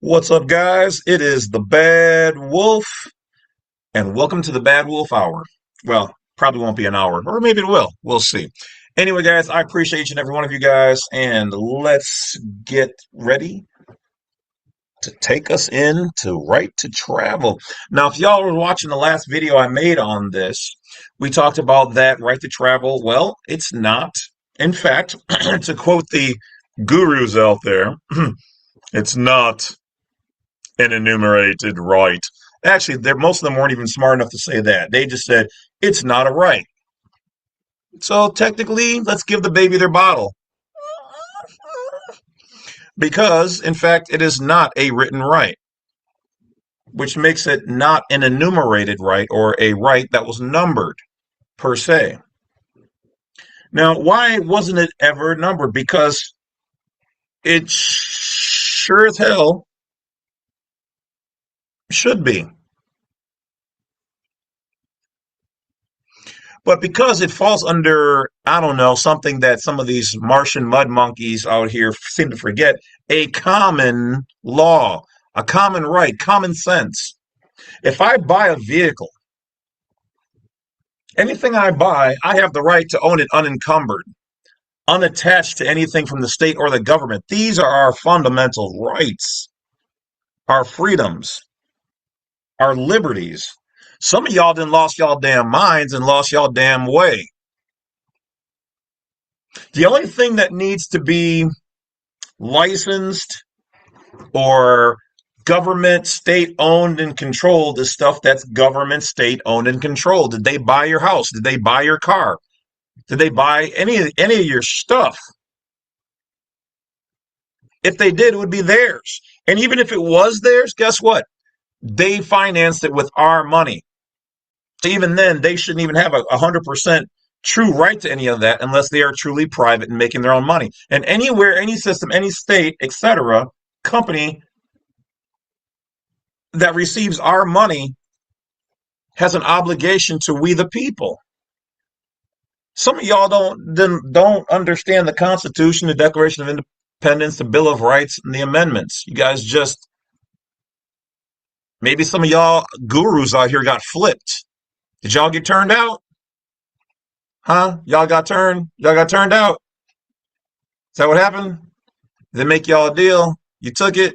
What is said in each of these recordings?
What's up, guys? It is the Bad Wolf, and welcome to the Bad Wolf Hour. Well, probably won't be an hour, or maybe it will. We'll see. Anyway, guys, I appreciate each and every one of you guys, and let's get ready to take us into Right to Travel. Now, if y'all were watching the last video I made on this, we talked about that right to travel. Well, it's not. In fact, to quote the gurus out there, it's not an enumerated right. Actually, most of them weren't even smart enough to say that. They just said it's not a right. So technically, let's give the baby their bottle because, in fact, it is not a written right, which makes it not an enumerated right or a right that was numbered per se. Now, why wasn't it ever numbered? Because it sure as hell should be. But because it falls under, I don't know, something that some of these Martian mud monkeys out here seem to forget, a common law, a common right, common sense. If I buy a vehicle, anything I buy, I have the right to own it unencumbered, unattached to anything from the state or the government. These are our fundamental rights, our freedoms, our liberties. Some of y'all done lost y'all damn minds and lost y'all damn way. The only thing that needs to be licensed or government state owned and controlled is stuff that's government state owned and controlled. Did they buy your house? Did they buy your car? Did they buy any of your stuff? If they did, it would be theirs. And even if it was theirs, guess what? They financed it with our money. So even then, they shouldn't even have a 100% true right to any of that unless they are truly private and making their own money. And anywhere, any system, any state, etc., company that receives our money has an obligation to we the people. Some of y'all don't understand the Constitution, the Declaration of Independence, the Bill of Rights, and the amendments. You guys just maybe some of y'all gurus out here got flipped. Did y'all get turned out? Huh? Y'all got turned out. Is that what happened? They make y'all a deal. You took it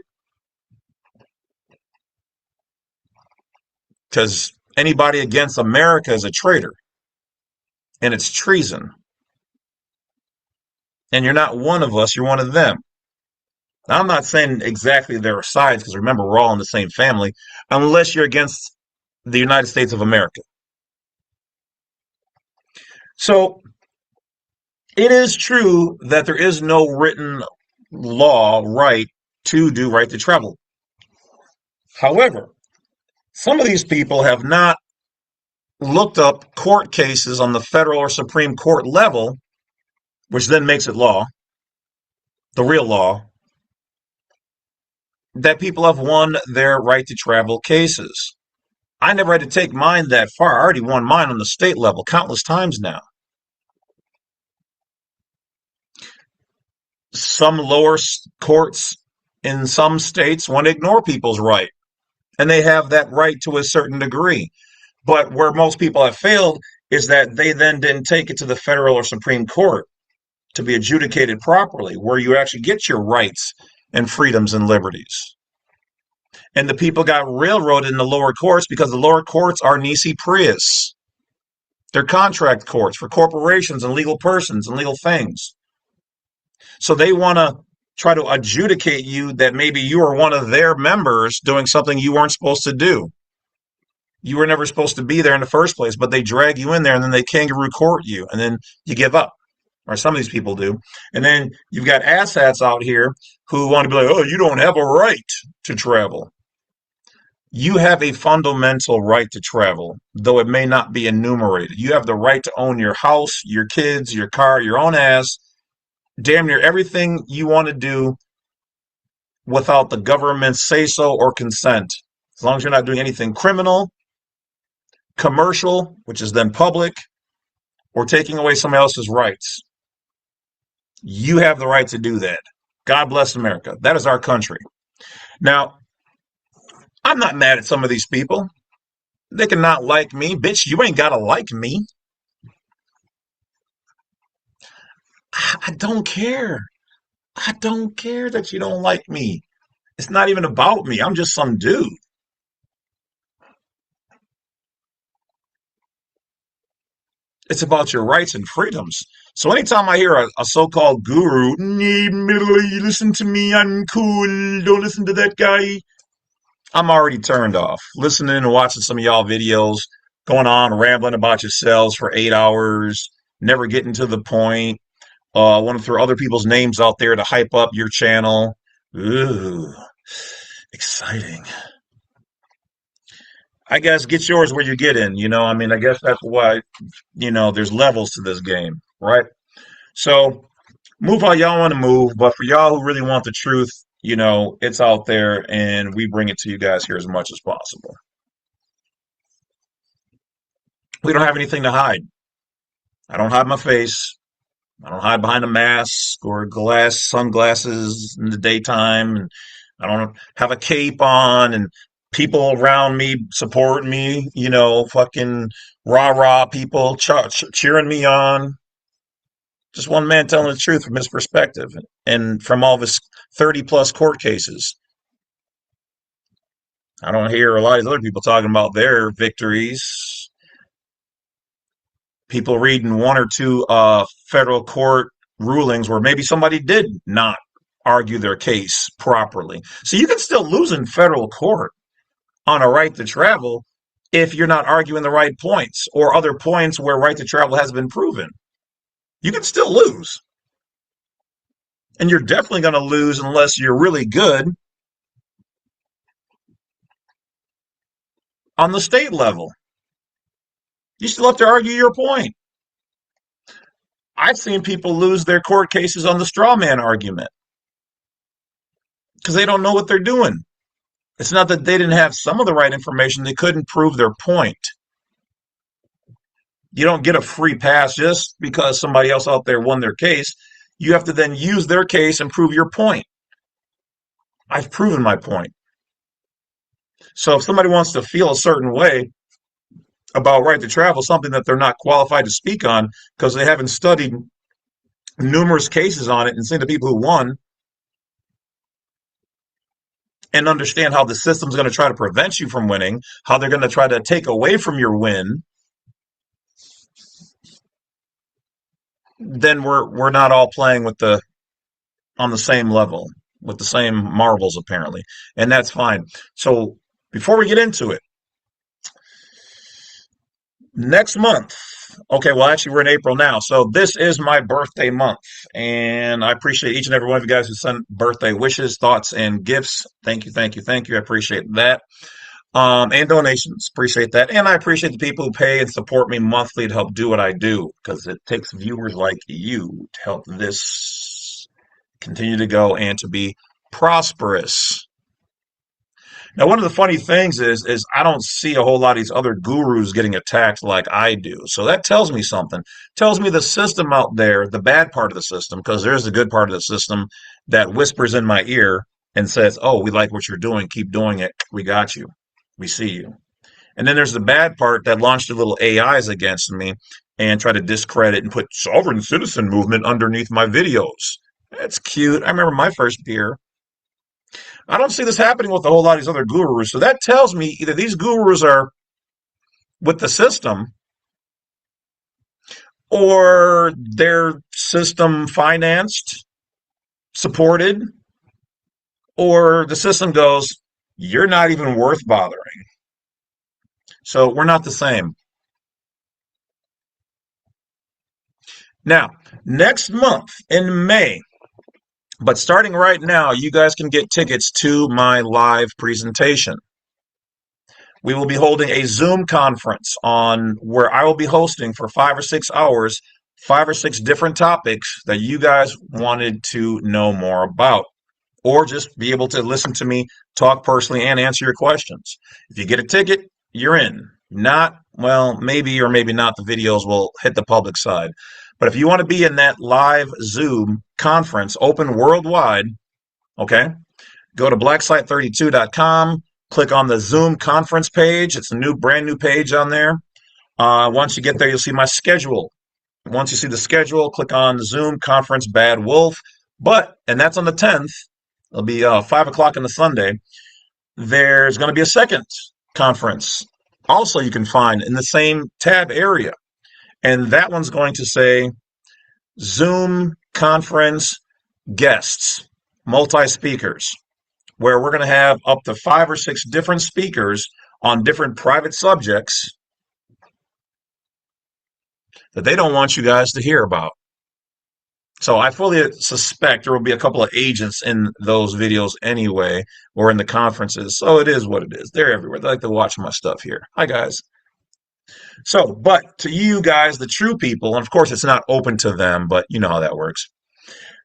because anybody against America is a traitor and it's treason. And you're not one of us, you're one of them. Now, I'm not saying exactly their sides because remember, we're all in the same family, unless you're against the United States of America. So it is true that there is no written law right to do right to travel. However, some of these people have not looked up court cases on the federal or Supreme Court level, which then makes it law, the real law, that people have won their right to travel cases. I never had to take mine that far. I already won mine on the state level countless times now. Some lower courts in some states want to ignore people's right, and they have that right to a certain degree. But where most people have failed is that they then didn't take it to the federal or Supreme Court to be adjudicated properly, where you actually get your rights and freedoms and liberties. And the people got railroaded in the lower courts because the lower courts are nisi prius. They're contract courts for corporations and legal persons and legal things. So they want to try to adjudicate you that maybe you are one of their members doing something you weren't supposed to do. You were never supposed to be there in the first place, but they drag you in there and then they kangaroo court you and then you give up. Or some of these people do. And then you've got asshats out here who want to be like, oh, you don't have a right to travel. You have a fundamental right to travel, though it may not be enumerated. You have the right to own your house, your kids, your car, your own ass, damn near everything you want to do without the government's say so or consent. As long as you're not doing anything criminal, commercial, which is then public, or taking away somebody else's rights. You have the right to do that. God bless America. That is our country. Now, I'm not mad at some of these people. They can not like me. Bitch, you ain't gotta like me. I don't care. I don't care that you don't like me. It's not even about me. I'm just some dude. It's about your rights and freedoms. So anytime I hear a so-called guru, listen to me, I'm cool, don't listen to that guy, I'm already turned off. Listening and watching some of y'all videos, going on rambling about yourselves for 8 hours, never getting to the point. Want to throw other people's names out there to hype up your channel. Ooh, exciting. I guess get yours where you get in. I mean, I guess that's why, there's levels to this game, right? So move how y'all want to move, but for y'all who really want the truth, it's out there and we bring it to you guys here as much as possible. We don't have anything to hide. I don't hide my face. I don't hide behind a mask or sunglasses in the daytime, and I don't have a cape on, and people around me support me. Fucking rah rah people cheering me on. Just one man telling the truth from his perspective, and from all of his 30+ court cases. I don't hear a lot of these other people talking about their victories. People reading one or two federal court rulings where maybe somebody did not argue their case properly. So you can still lose in federal court on a right to travel if you're not arguing the right points or other points where right to travel has been proven. You can still lose. And you're definitely going to lose unless you're really good on the state level. You still have to argue your point. I've seen people lose their court cases on the straw man argument because they don't know what they're doing. It's not that they didn't have some of the right information, they couldn't prove their point. You don't get a free pass just because somebody else out there won their case. You have to then use their case and prove your point. I've proven my point. So if somebody wants to feel a certain way about right to travel, something that they're not qualified to speak on because they haven't studied numerous cases on it and seen the people who won and understand how the system's going to try to prevent you from winning, how they're going to try to take away from your win, then we're not all playing on the same level with the same marbles apparently, and that's fine. So before we get into it, next month. Okay, well, actually, we're in April now. So this is my birthday month. And I appreciate each and every one of you guys who sent birthday wishes, thoughts, and gifts. Thank you, thank you, thank you. I appreciate that. And donations. Appreciate that. And I appreciate the people who pay and support me monthly to help do what I do because it takes viewers like you to help this continue to go and to be prosperous. Now, one of the funny things is I don't see a whole lot of these other gurus getting attacked like I do. So that tells me something. Tells me the system out there, the bad part of the system, because there's the good part of the system that whispers in my ear and says, "Oh, we like what you're doing. Keep doing it. We got you. We see you." And then there's the bad part that launched their little AIs against me and try to discredit and put sovereign citizen movement underneath my videos. That's cute. I remember my first beer. I don't see this happening with a whole lot of these other gurus. So that tells me either these gurus are with the system or they're system financed, supported, or the system goes, you're not even worth bothering. So we're not the same. Now, next month in May, but starting right now, you guys can get tickets to my live presentation. We will be holding a Zoom conference on where I will be hosting for 5 or 6 hours, 5 or 6 different topics that you guys wanted to know more about, or just be able to listen to me talk personally and answer your questions. If you get a ticket, you're in. Not, well, maybe or maybe not, the videos will hit the public side. But if you want to be in that live Zoom conference, open worldwide, okay, Go to blacksite32.com, click on the Zoom conference page. It's a brand new page on there. Once you get there, you'll see my schedule. Once you see the schedule, click on Zoom conference Badwolf. And that's on the 10th. It'll be 5 o'clock on the Sunday. There's going to be a second conference. Also, you can find in the same tab area. And that one's going to say Zoom conference guests, multi-speakers, where we're going to have up to 5 or 6 different speakers on different private subjects that they don't want you guys to hear about. So I fully suspect there will be a couple of agents in those videos anyway, or in the conferences. So it is what it is. They're everywhere. They like to watch my stuff here. Hi, guys. So, but to you guys, the true people, and of course it's not open to them, but you know how that works.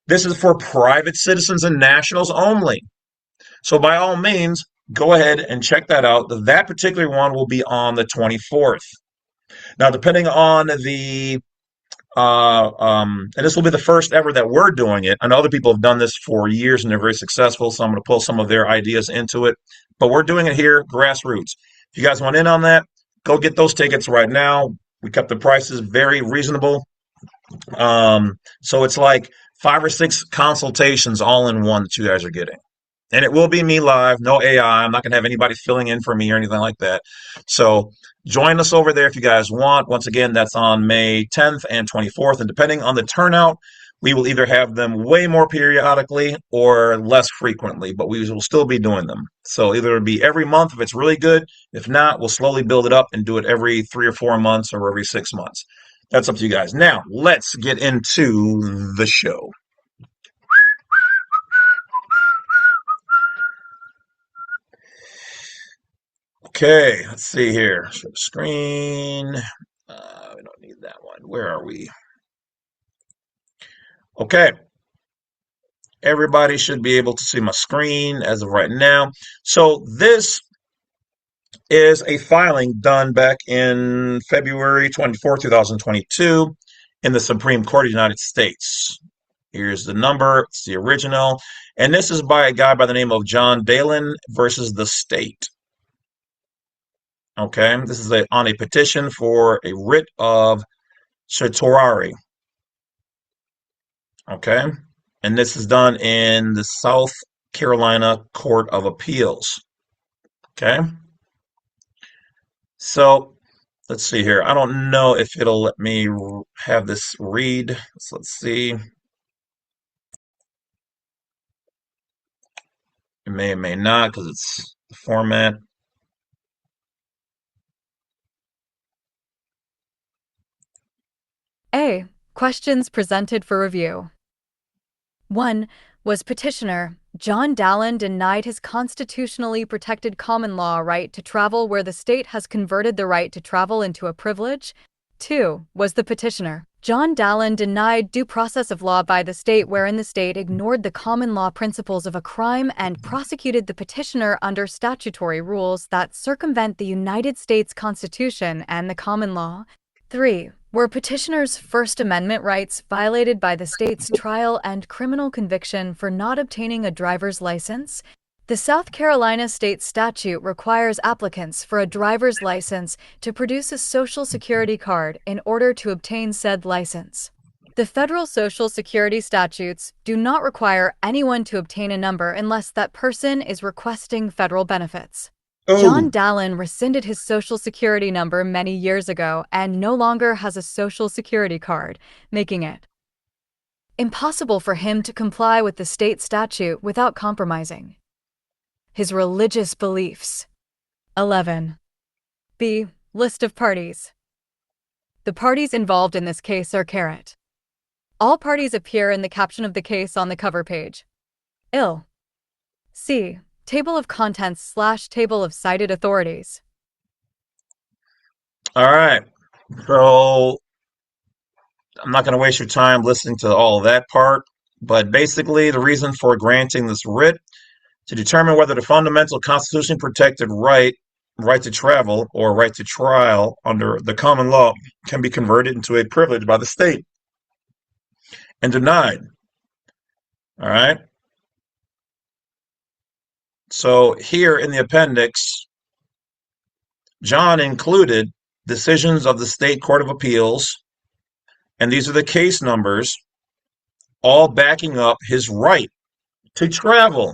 This is for private citizens and nationals only. So by all means, go ahead and check that out. That particular one will be on the 24th. Now, depending on and this will be the first ever that we're doing it. I know other people have done this for years and they're very successful, so I'm going to pull some of their ideas into it. But we're doing it here, grassroots. If you guys want in on that, go get those tickets right now. We kept the prices very reasonable. So it's like 5 or 6 consultations all in one that you guys are getting. And it will be me live, no AI. I'm not going to have anybody filling in for me or anything like that. So join us over there if you guys want. Once again, that's on May 10th and 24th. And depending on the turnout, we will either have them way more periodically or less frequently, but we will still be doing them. So either it'll be every month if it's really good. If not, we'll slowly build it up and do it every 3 or 4 months or every 6 months. That's up to you guys. Now, let's get into the show. Okay, let's see here. Share screen. We don't need that one. Where are we? Okay. Everybody should be able to see my screen as of right now. So this is a filing done back in February 24, 2022 in the Supreme Court of the United States. Here's the number. It's the original. And this is by a guy by the name of John Dalen versus the state. Okay, this is on a petition for a writ of certiorari. Okay, and this is done in the South Carolina Court of Appeals. Okay, so let's see here. I don't know if it'll let me have this read. So let's see. It may not because it's the format. A. Questions presented for review. 1. Was petitioner John Dalen denied his constitutionally protected common law right to travel where the state has converted the right to travel into a privilege? 2. Was the petitioner John Dalen denied due process of law by the state wherein the state ignored the common law principles of a crime and prosecuted the petitioner under statutory rules that circumvent the United States Constitution and the common law? 3. Were petitioner's First Amendment rights violated by the state's trial and criminal conviction for not obtaining a driver's license? The South Carolina state statute requires applicants for a driver's license to produce a Social Security card in order to obtain said license. The federal Social Security statutes do not require anyone to obtain a number unless that person is requesting federal benefits. John Dalen rescinded his Social Security number many years ago and no longer has a Social Security card, making it impossible for him to comply with the state statute without compromising his religious beliefs. 11. B. List of parties. The parties involved in this case are caret. All parties appear in the caption of the case on the cover page. Ill. C. Table of contents / table of cited authorities. All right. So I'm not going to waste your time listening to all of that part, but basically the reason for granting this writ to determine whether the fundamental constitutionally protected right to travel or right to trial under the common law can be converted into a privilege by the state and denied. All right. So here in the appendix, John included decisions of the State Court of Appeals, and these are the case numbers, all backing up his right to travel.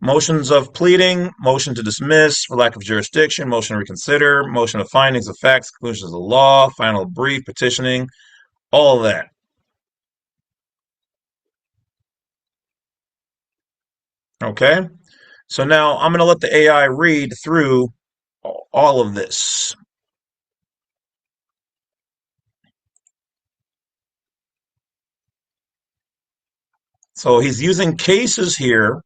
Motions of pleading, motion to dismiss for lack of jurisdiction, motion to reconsider, motion of findings of facts, conclusions of law, final brief, petitioning, all of that. Okay? So now I'm going to let the AI read through all of this. So he's using cases here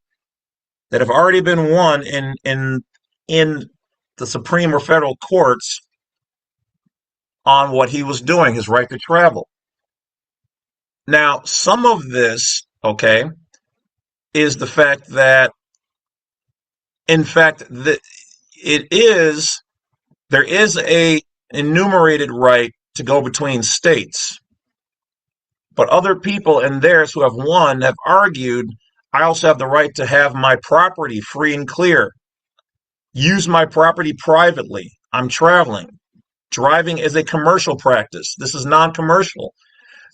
that have already been won in the Supreme or federal courts on what he was doing, his right to travel. Now, some of this, okay, is the fact that, in fact, there is a enumerated right to go between states. But other people in theirs who have won have argued, I also have the right to have my property free and clear, use my property privately. I'm traveling. Driving is a commercial practice. This is non-commercial.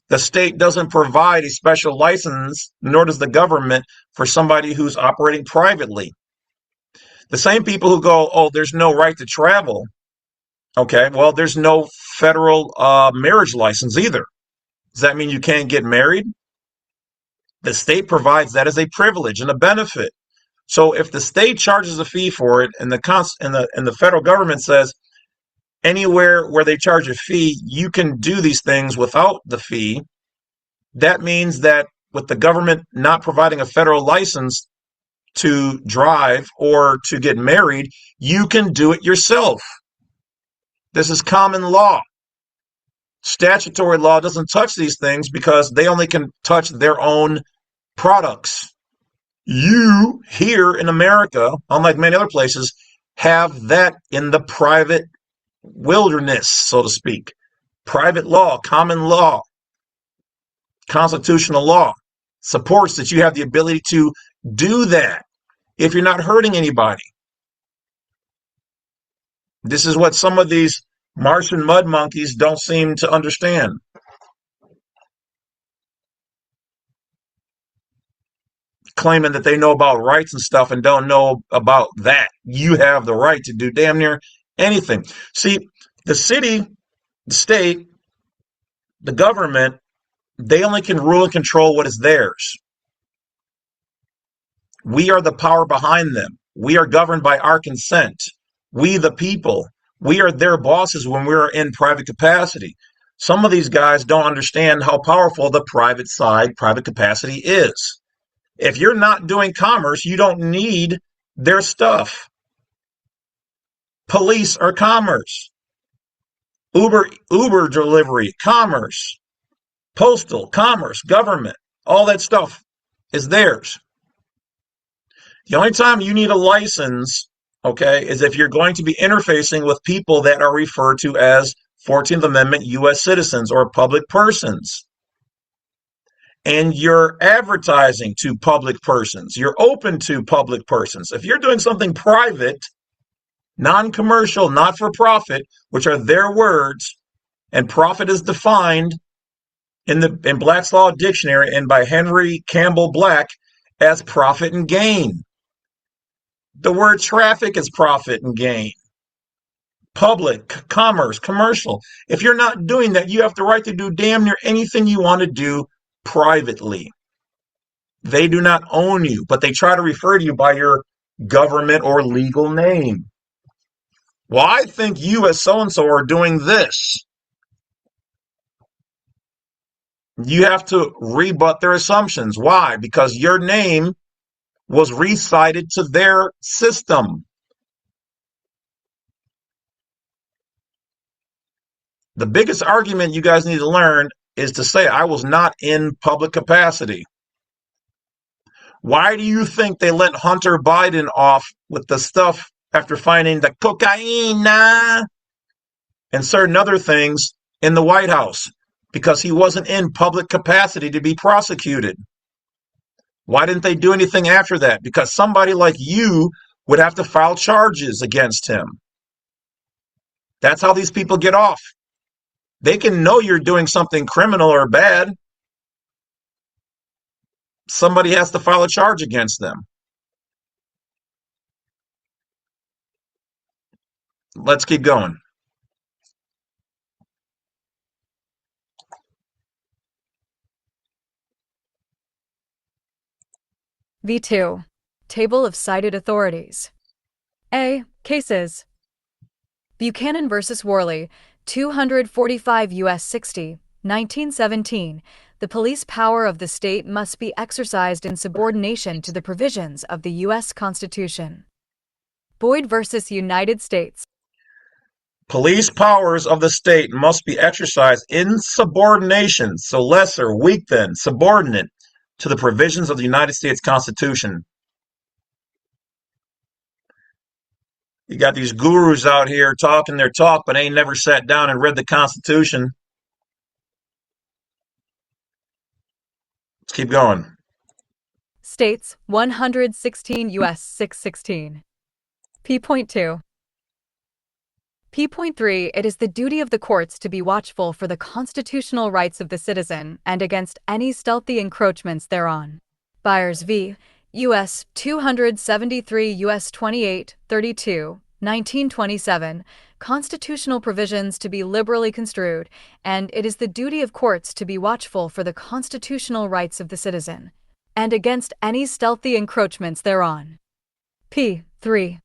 The state doesn't provide a special license, nor does the government, for somebody who's operating privately. The same people who go, oh, there's no right to travel. Okay, well, there's no federal marriage license either. Does that mean you can't get married? The state provides that as a privilege and a benefit. So if the state charges a fee for it, and the federal government says anywhere where they charge a fee, you can do these things without the fee, that means that with the government not providing a federal license to drive or to get married, you can do it yourself. This is common law. Statutory law doesn't touch these things because they only can touch their own products. You here in America, unlike many other places, have that in the private wilderness, so to speak. Private law, common law, constitutional law supports that you have the ability to do that if you're not hurting anybody. This is what some of these Martian mud monkeys don't seem to understand. Claiming that they know about rights and stuff and don't know about that. You have the right to do damn near anything. See, the city, the state, the government, they only can rule and control what is theirs. We are the power behind them. We are governed by our consent. We, the people, we are their bosses when we're in private capacity. Some of these guys don't understand how powerful the private side, private capacity is. If you're not doing commerce, you don't need their stuff. Police are commerce. Uber delivery, commerce. Postal, commerce, government, all that stuff is theirs. The only time you need a license, okay, is if you're going to be interfacing with people that are referred to as 14th Amendment U.S. citizens or public persons. And you're advertising to public persons. You're open to public persons. If you're doing something private, non-commercial, not-for-profit, which are their words, and profit is defined in Black's Law Dictionary and by Henry Campbell Black as profit and gain. The word traffic is profit and gain. Public, commerce, commercial. If you're not doing that, you have the right to do damn near anything you want to do privately. They do not own you, but they try to refer to you by your government or legal name. Well, I think you as so-and-so are doing this. You have to rebut their assumptions. Why? Because your name was recited to their system. The biggest argument you guys need to learn is to say, I was not in public capacity. Why do you think they let Hunter Biden off with the stuff after finding the cocaine and certain other things in the White House because he wasn't in public capacity to be prosecuted. Why didn't they do anything after that? Because somebody like you would have to file charges against him. That's how these people get off. They can know you're doing something criminal or bad. Somebody has to file a charge against them. Let's keep going. V2. Table of cited authorities. A. Cases. Buchanan versus Worley, 245 U.S. 60, 1917. The police power of the state must be exercised in subordination to the provisions of the U.S. Constitution. Boyd versus United States. Police powers of the state must be exercised in subordination, so lesser, weak then, subordinate, to the provisions of the United States Constitution. You got these gurus out here talking their talk, but ain't never sat down and read the Constitution. Let's keep going. States 116 U.S. 616. P.2. P.3. It is the duty of the courts to be watchful for the constitutional rights of the citizen and against any stealthy encroachments thereon. Byers v. U.S. 273 U.S. 28, 32, 1927. Constitutional provisions to be liberally construed, and it is the duty of courts to be watchful for the constitutional rights of the citizen and against any stealthy encroachments thereon. P.3.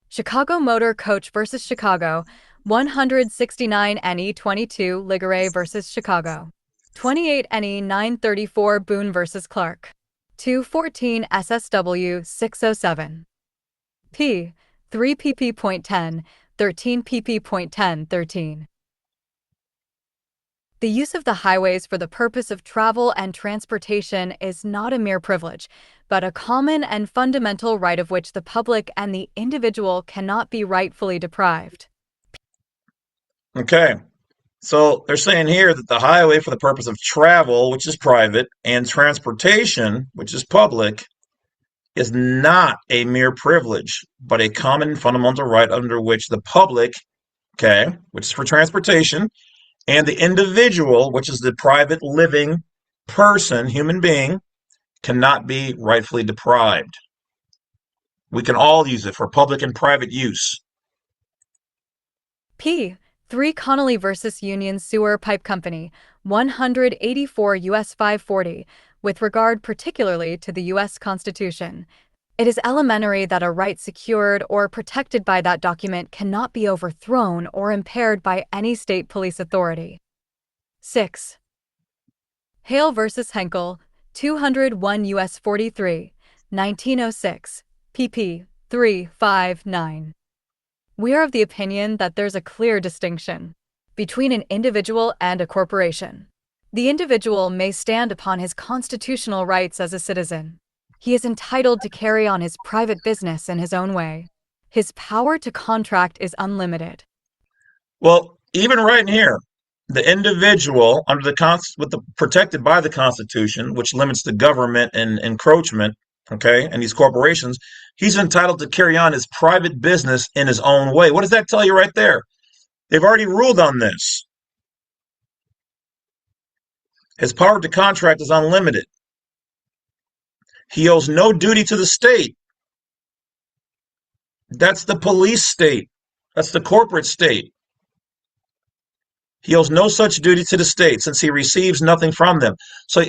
Chicago Motor Coach versus Chicago, 169 NE 22 Ligure versus Chicago, 28 NE 934 Boone versus Clark, 214 SSW 607. P. 3 pp.10, 13 pp.10, 13. The use of the highways for the purpose of travel and transportation is not a mere privilege, but a common and fundamental right of which the public and the individual cannot be rightfully deprived. Okay, so they're saying here that the highway for the purpose of travel, which is private, and transportation, which is public, is not a mere privilege, but a common fundamental right under which the public, okay, which is for transportation, and the individual, which is the private living person, human being, cannot be rightfully deprived. We can all use it for public and private use. P. 3 Connolly versus Union Sewer Pipe Company, 184 U.S. 540, with regard particularly to the U.S. Constitution. It is elementary that a right secured or protected by that document cannot be overthrown or impaired by any state police authority. 6. Hale versus Henkel, 201 U.S. 43, 1906, pp. 359. We are of the opinion that there's a clear distinction between an individual and a corporation. The individual may stand upon his constitutional rights as a citizen. He is entitled to carry on his private business in his own way. His power to contract is unlimited. Well, even right in here, the individual under protected by the Constitution, which limits the government and encroachment, okay, and these corporations, he's entitled to carry on his private business in his own way. What does that tell you right there? They've already ruled on this. His power to contract is unlimited. He owes no duty to the state. That's the police state. That's the corporate state. He owes no such duty to the state since he receives nothing from them. So,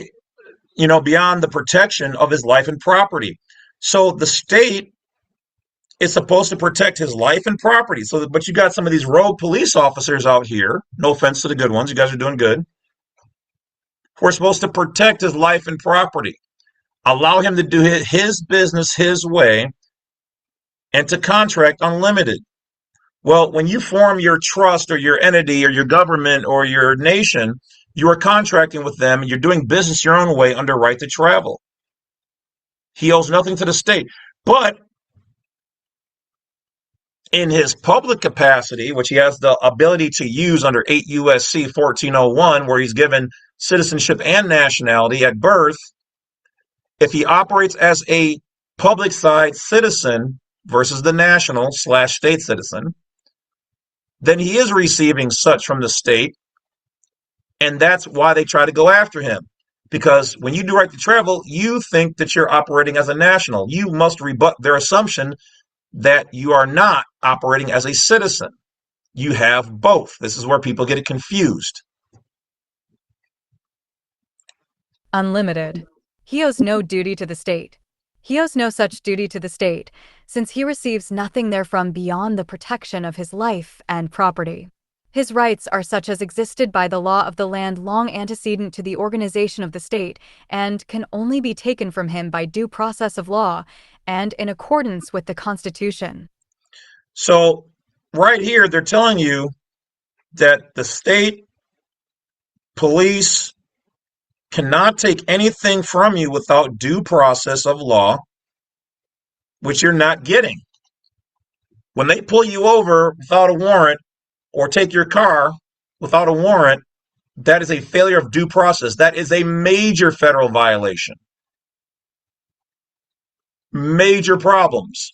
beyond the protection of his life and property. So the state is supposed to protect his life and property. But you got some of these rogue police officers out here, no offense to the good ones, you guys are doing good, who are supposed to protect his life and property, allow him to do his business his way, and to contract unlimited. Well, when you form your trust or your entity or your government or your nation, you are contracting with them and you're doing business your own way under right to travel. He owes nothing to the state. But In his public capacity, which he has the ability to use under 8 USC 1401, where he's given citizenship and nationality at birth, if he operates as a public side citizen versus the national slash state citizen, then he is receiving such from the state. And that's why they try to go after him. Because when you do right to travel, you think that you're operating as a national. You must rebut their assumption that you are not operating as a citizen. You have both. This is where people get it confused. Unlimited. He owes no duty to the state. He owes no such duty to the state, since he receives nothing therefrom beyond the protection of his life and property. His rights are such as existed by the law of the land long antecedent to the organization of the state, and can only be taken from him by due process of law, and in accordance with the Constitution. So, right here, they're telling you that the state police cannot take anything from you without due process of law, which you're not getting. When they pull you over without a warrant or take your car without a warrant, that is a failure of due process. That is a major federal violation. Major problems.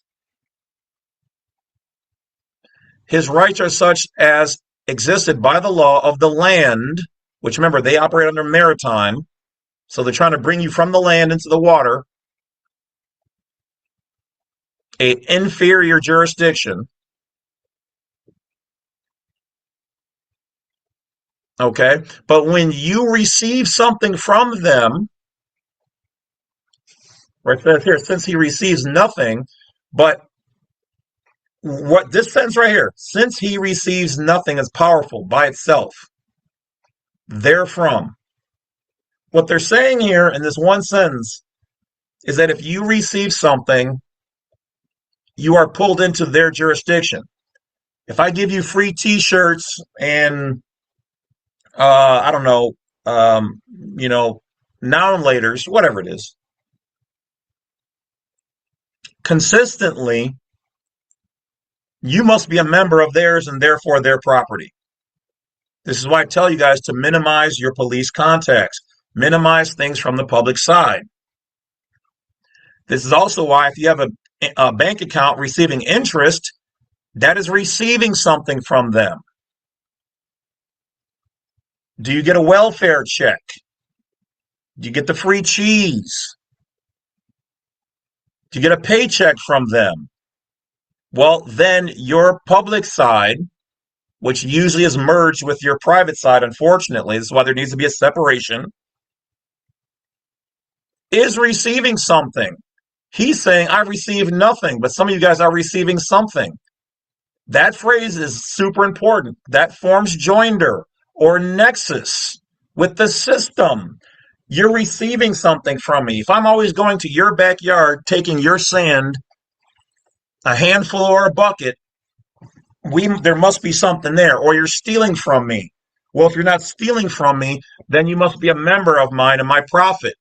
His rights are such as existed by the law of the land, which remember, they operate under maritime. So they're trying to bring you from the land into the water, an inferior jurisdiction. Okay. But when you receive something from them, where it says here, since he receives nothing, but what this sentence right here, since he receives nothing, is powerful by itself. Therefrom. What they're saying here in this one sentence is that if you receive something, you are pulled into their jurisdiction. If I give you free T-shirts and I don't know, noun laters, whatever it is, consistently, you must be a member of theirs and therefore their property. This is why I tell you guys to minimize your police contacts, minimize things from the public side. This is also why if you have a bank account receiving interest, that is receiving something from them. Do you get a welfare check? Do you get the free cheese? Do you get a paycheck from them? Well, then your public side, which usually is merged with your private side, unfortunately, this is why there needs to be a separation, is receiving something. He's saying, I received nothing, but some of you guys are receiving something. That phrase is super important. That forms joinder or nexus with the system. You're receiving something from me. If I'm always going to your backyard, taking your sand, a handful or a bucket, there must be something there, or you're stealing from me. Well, if you're not stealing from me, then you must be a member of mine and my profit.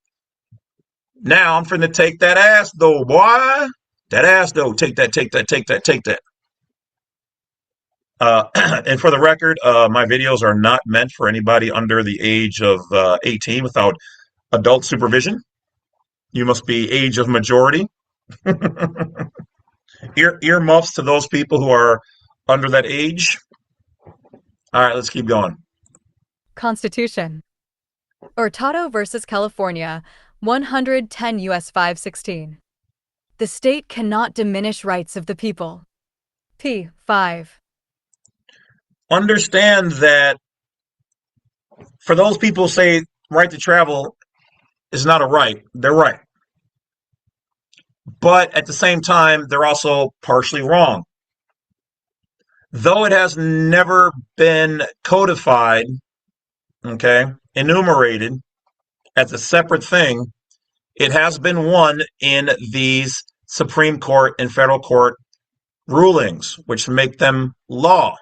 Now I'm finna take that ass though, boy. That ass though. Take that, take that, take that, take that. And for the record, my videos are not meant for anybody under the age of 18 without adult supervision. You must be age of majority. Earmuffs to those people who are under that age. All right, let's keep going. Constitution. Hurtado versus California, 110 U.S. 516. The state cannot diminish rights of the people. P. 5. Understand that for those people who say right to travel is not a right, they're right. But at the same time, they're also partially wrong. Though it has never been codified, okay, enumerated as a separate thing, it has been one in these Supreme Court and federal court rulings, which make them law.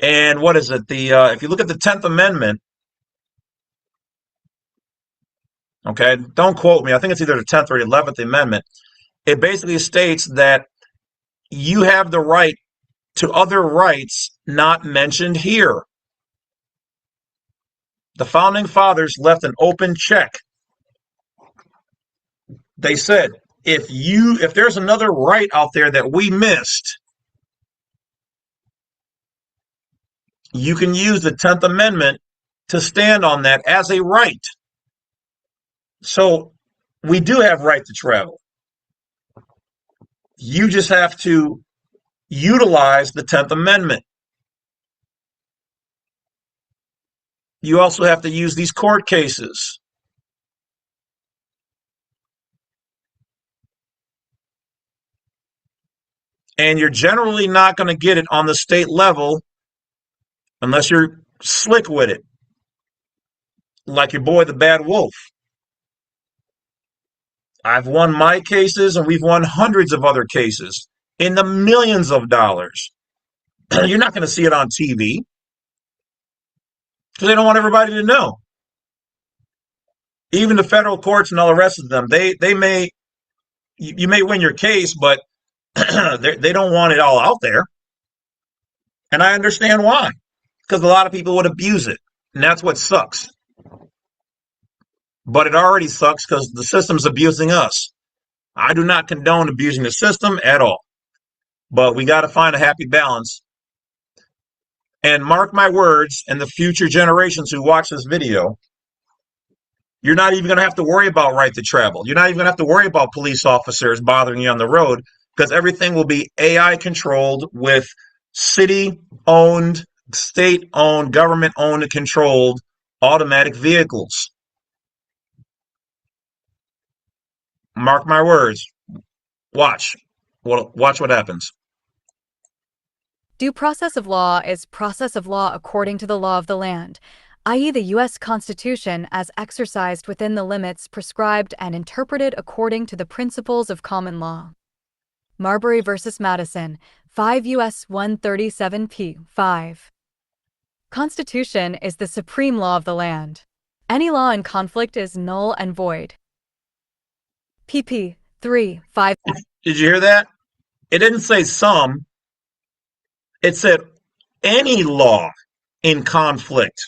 And what is it? If you look at the 10th Amendment, okay, don't quote me. I think it's either the 10th or the 11th Amendment. It basically states that you have the right to other rights not mentioned here. The founding fathers left an open check. They said, if there's another right out there that we missed, you can use the 10th Amendment to stand on that as a right. So we do have right to travel. You just have to utilize the 10th Amendment. You also have to use these court cases. And you're generally not going to get it on the state level unless you're slick with it, like your boy, the Badwolf. I've won my cases, and we've won hundreds of other cases in the millions of dollars. You're not going to see it on TV because they don't want everybody to know. Even the federal courts and all the rest of them, they may you may win your case, but they don't want it all out there. And I understand why, because a lot of people would abuse it, and that's what sucks. But it already sucks because the system's abusing us. I do not condone abusing the system at all, but we got to find a happy balance. And mark my words, and the future generations who watch this video, you're not even going to have to worry about right to travel. You're not even going to have to worry about police officers bothering you on the road because everything will be AI controlled with city owned, state owned, government owned and controlled automatic vehicles. Mark my words. Watch. Watch what happens. Due process of law is process of law according to the law of the land, i.e. the U.S. Constitution as exercised within the limits prescribed and interpreted according to the principles of common law. Marbury v. Madison, 5 U.S. 137 p. 5. Constitution is the supreme law of the land. Any law in conflict is null and void. pp. 3, 5. Did you hear that? It didn't say some. It said any law in conflict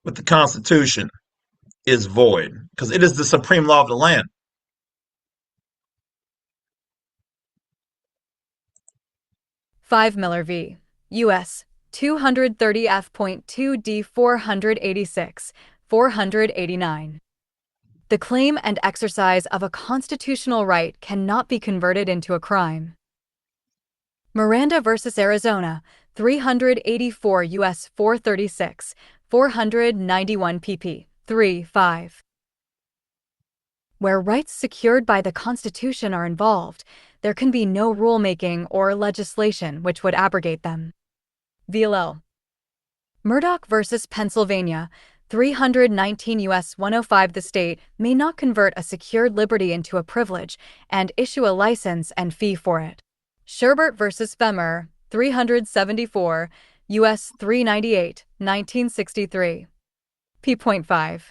with the Constitution is void because it is the supreme law of the land. Five Miller v. U.S. 230 F.2 D 486, 489. The claim and exercise of a constitutional right cannot be converted into a crime. Miranda v. Arizona, 384 U.S. 436, 491 pp. 3, 5. Where rights secured by the Constitution are involved, there can be no rulemaking or legislation which would abrogate them. VLL. Murdoch v. Pennsylvania, 319 U.S. 105. The state may not convert a secured liberty into a privilege and issue a license and fee for it. Sherbert v. Femer, 374 U.S. 398, 1963. p.5.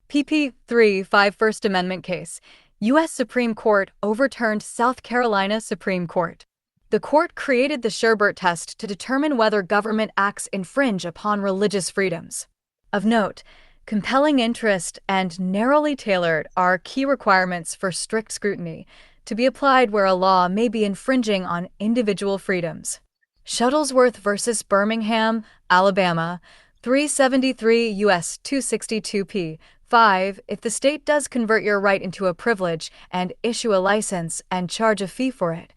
pp. 3, 5. First Amendment case. U.S. Supreme Court overturned South Carolina Supreme Court. The court created the Sherbert test to determine whether government acts infringe upon religious freedoms. Of note, compelling interest and narrowly tailored are key requirements for strict scrutiny, to be applied where a law may be infringing on individual freedoms. Shuttlesworth v. Birmingham, Alabama, 373 U.S. 262 p. 5. If the state does convert your right into a privilege and issue a license and charge a fee for it,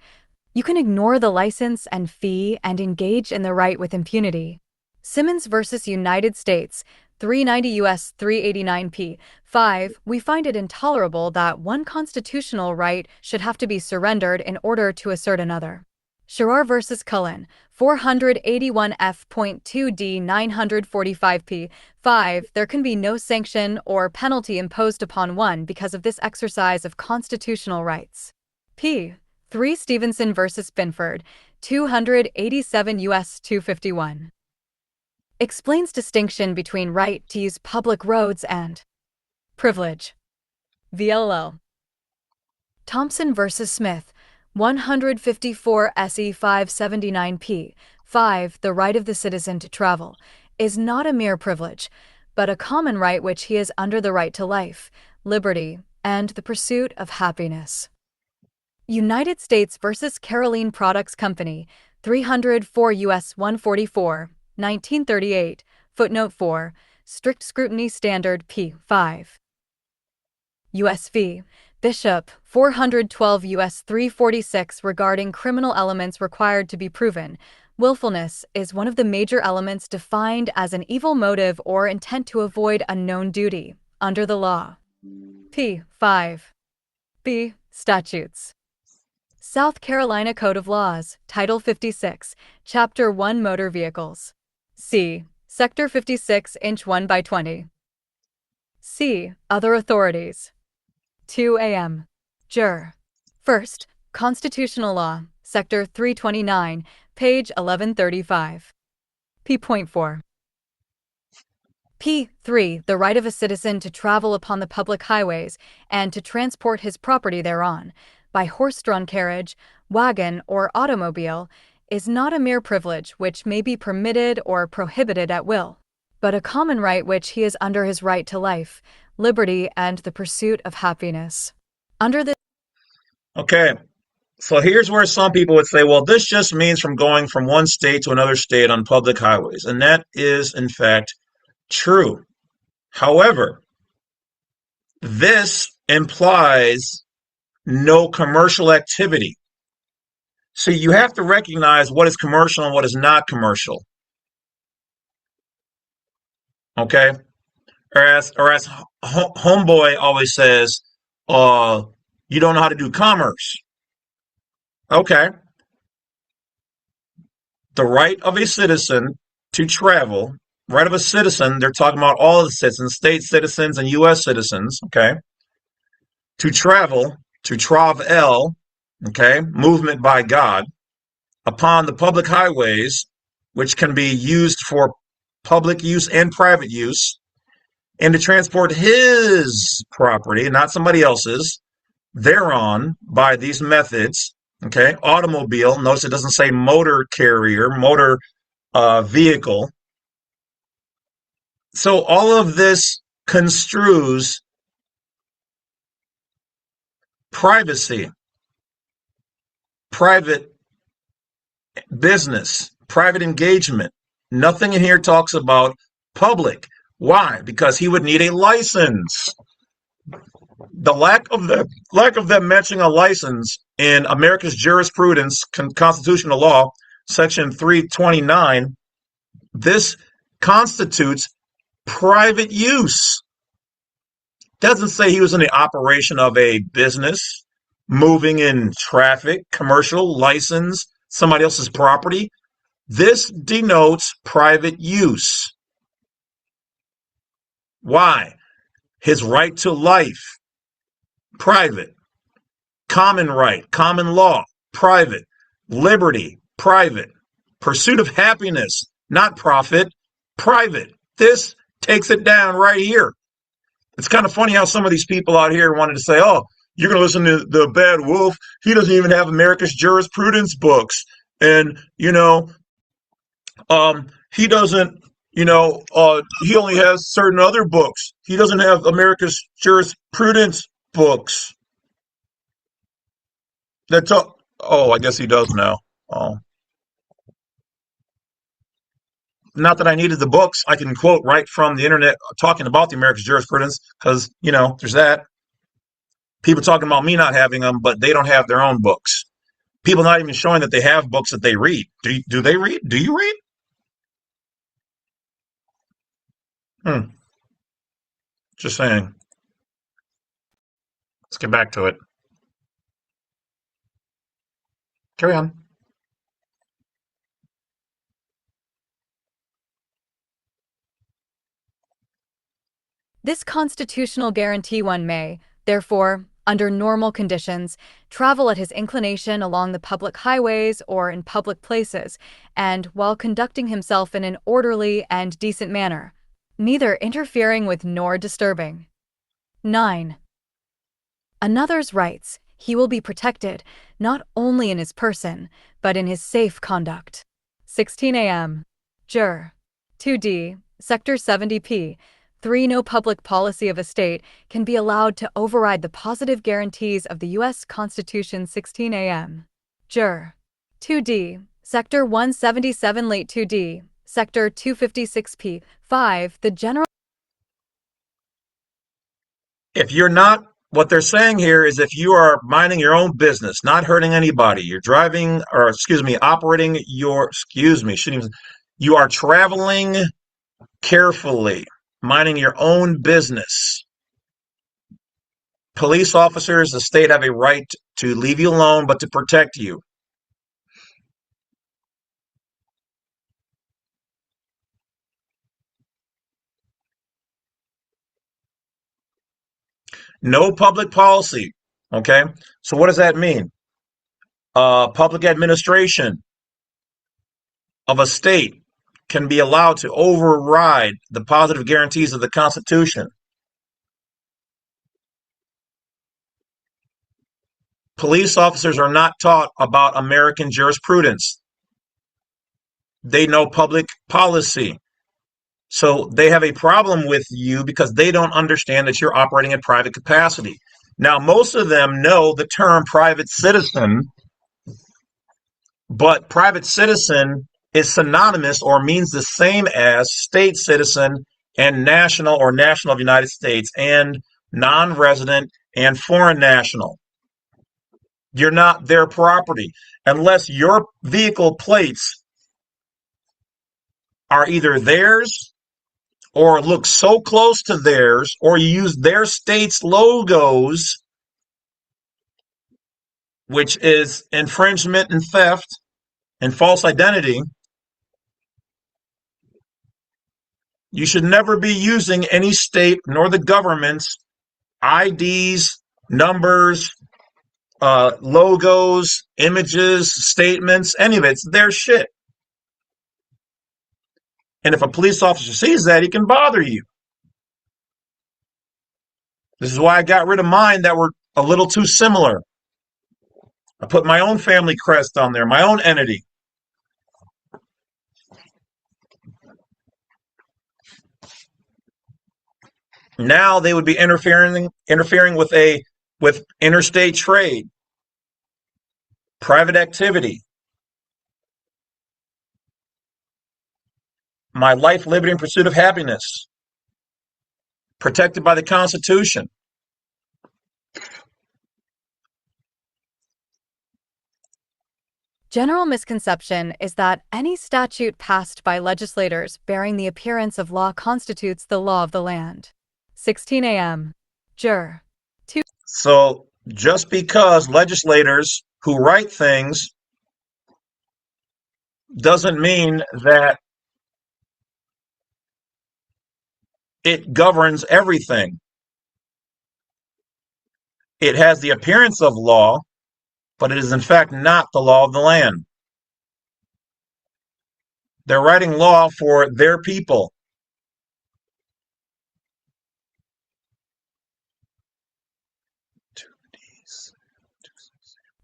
you can ignore the license and fee and engage in the right with impunity. Simmons v. United States, 390 U.S. 389 p. 5. We find it intolerable that one constitutional right should have to be surrendered in order to assert another. Sherar v. Cullen, 481 F.2 D 945 p. 5. There can be no sanction or penalty imposed upon one because of this exercise of constitutional rights. p. 3. Stevenson v. Binford, 287 U.S. 251. Explains distinction between right to use public roads and privilege. VLL. Thompson v. Smith, 154 SE 579 p. 5. The right of the citizen to travel is not a mere privilege, but a common right which he is under the right to life, liberty, and the pursuit of happiness. United States v. Caroline Products Company, 304 U.S. 144, 1938, footnote 4, strict scrutiny standard p. 5. U.S. v. Bishop, 412 U.S. 346 regarding criminal elements required to be proven. Willfulness is one of the major elements defined as an evil motive or intent to avoid a known duty, under the law. P. 5. B. Statutes. South Carolina Code of Laws, Title 56, Chapter 1 Motor Vehicles. C. Sector 56, Inch 1 by 20. C. Other authorities. 2 a.m. Jur. First, Constitutional Law, Sector 329, page 1135. P.4. P.3. The right of a citizen to travel upon the public highways and to transport his property thereon, by horse-drawn carriage, wagon, or automobile, is not a mere privilege which may be permitted or prohibited at will, but a common right which he is under his right to life, liberty, and the pursuit of happiness. Under the Okay, so here's where some people would say, well, this just means from going from one state to another state on public highways. And that is, in fact, true. However, this implies no commercial activity. So you have to recognize what is commercial and what is not commercial. Okay? Or as Homeboy always says, you don't know how to do commerce. Okay. The right of a citizen to travel, right of a citizen, they're talking about all of the citizens, state citizens and U.S. citizens, okay, to travel, to travel, okay, movement by God, upon the public highways, which can be used for public use and private use, and to transport his property, not somebody else's, thereon by these methods, okay, automobile, notice it doesn't say motor carrier, motor vehicle. So all of this construes privacy, private business, private engagement. Nothing in here talks about public. Why? Because he would need a license. The lack of them mentioning a license in America's jurisprudence, constitutional law, section 329, this constitutes private use. Doesn't say he was in the operation of a business, moving in traffic, commercial, license, somebody else's property. This denotes private use. Why? His right to life, private. Common right, common law, private. Liberty, private. Pursuit of happiness, not profit, private. This takes it down right here. It's kind of funny how some of these people out here wanted to say, oh, you're going to listen to the Badwolf. He doesn't even have America's jurisprudence books. And, he doesn't, he only has certain other books. He doesn't have America's jurisprudence books. Oh, I guess he does now. Oh. Not that I needed the books. I can quote right from the internet talking about the American jurisprudence because, there's that. People talking about me not having them, but they don't have their own books. People not even showing that they have books that they read. Do they read? Do you read? Just saying. Let's get back to it. Carry on. This constitutional guarantee one may, therefore, under normal conditions, travel at his inclination along the public highways or in public places, and while conducting himself in an orderly and decent manner, neither interfering with nor disturbing. 9. Another's rights he will be protected not only in his person, but in his safe conduct. 16 a.m. Jur. 2D, Sector 70P. 3. No public policy of a state can be allowed to override the positive guarantees of the U.S. Constitution. 16 a.m. Jur. 2D, Sector 177 Late 2D, Sector 256P. 5. The general. If you're not, what they're saying here is if you are minding your own business, not hurting anybody, you're driving, or excuse me, operating your, excuse me, shouldn't even, you are traveling carefully, minding your own business. Police officers, the state have a right to leave you alone, but to protect you. No public policy. Okay. So what does that mean? Public administration of a state can be allowed to override the positive guarantees of the Constitution. Police officers are not taught about American jurisprudence. They know public policy. So they have a problem with you because they don't understand that you're operating in private capacity. Now, most of them know the term private citizen, but private citizen is synonymous or means the same as state citizen and national or national of the United States and non-resident and foreign national. You're not their property unless your vehicle plates are either theirs or look so close to theirs or you use their state's logos, which is infringement and theft and false identity. You should never be using any state nor the government's IDs, numbers, logos, images, statements, any of it. It's their shit. And if a police officer sees that, he can bother you. This is why I got rid of mine that were a little too similar. I put my own family crest on there, my own entity. Now they would be interfering with interstate trade, private activity. My life, liberty, and pursuit of happiness, protected by the Constitution. General misconception is that any statute passed by legislators bearing the appearance of law constitutes the law of the land. 16 a.m. Jur. 2. So just because legislators who write things doesn't mean that it governs everything. It has the appearance of law, but it is in fact not the law of the land. They're writing law for their people.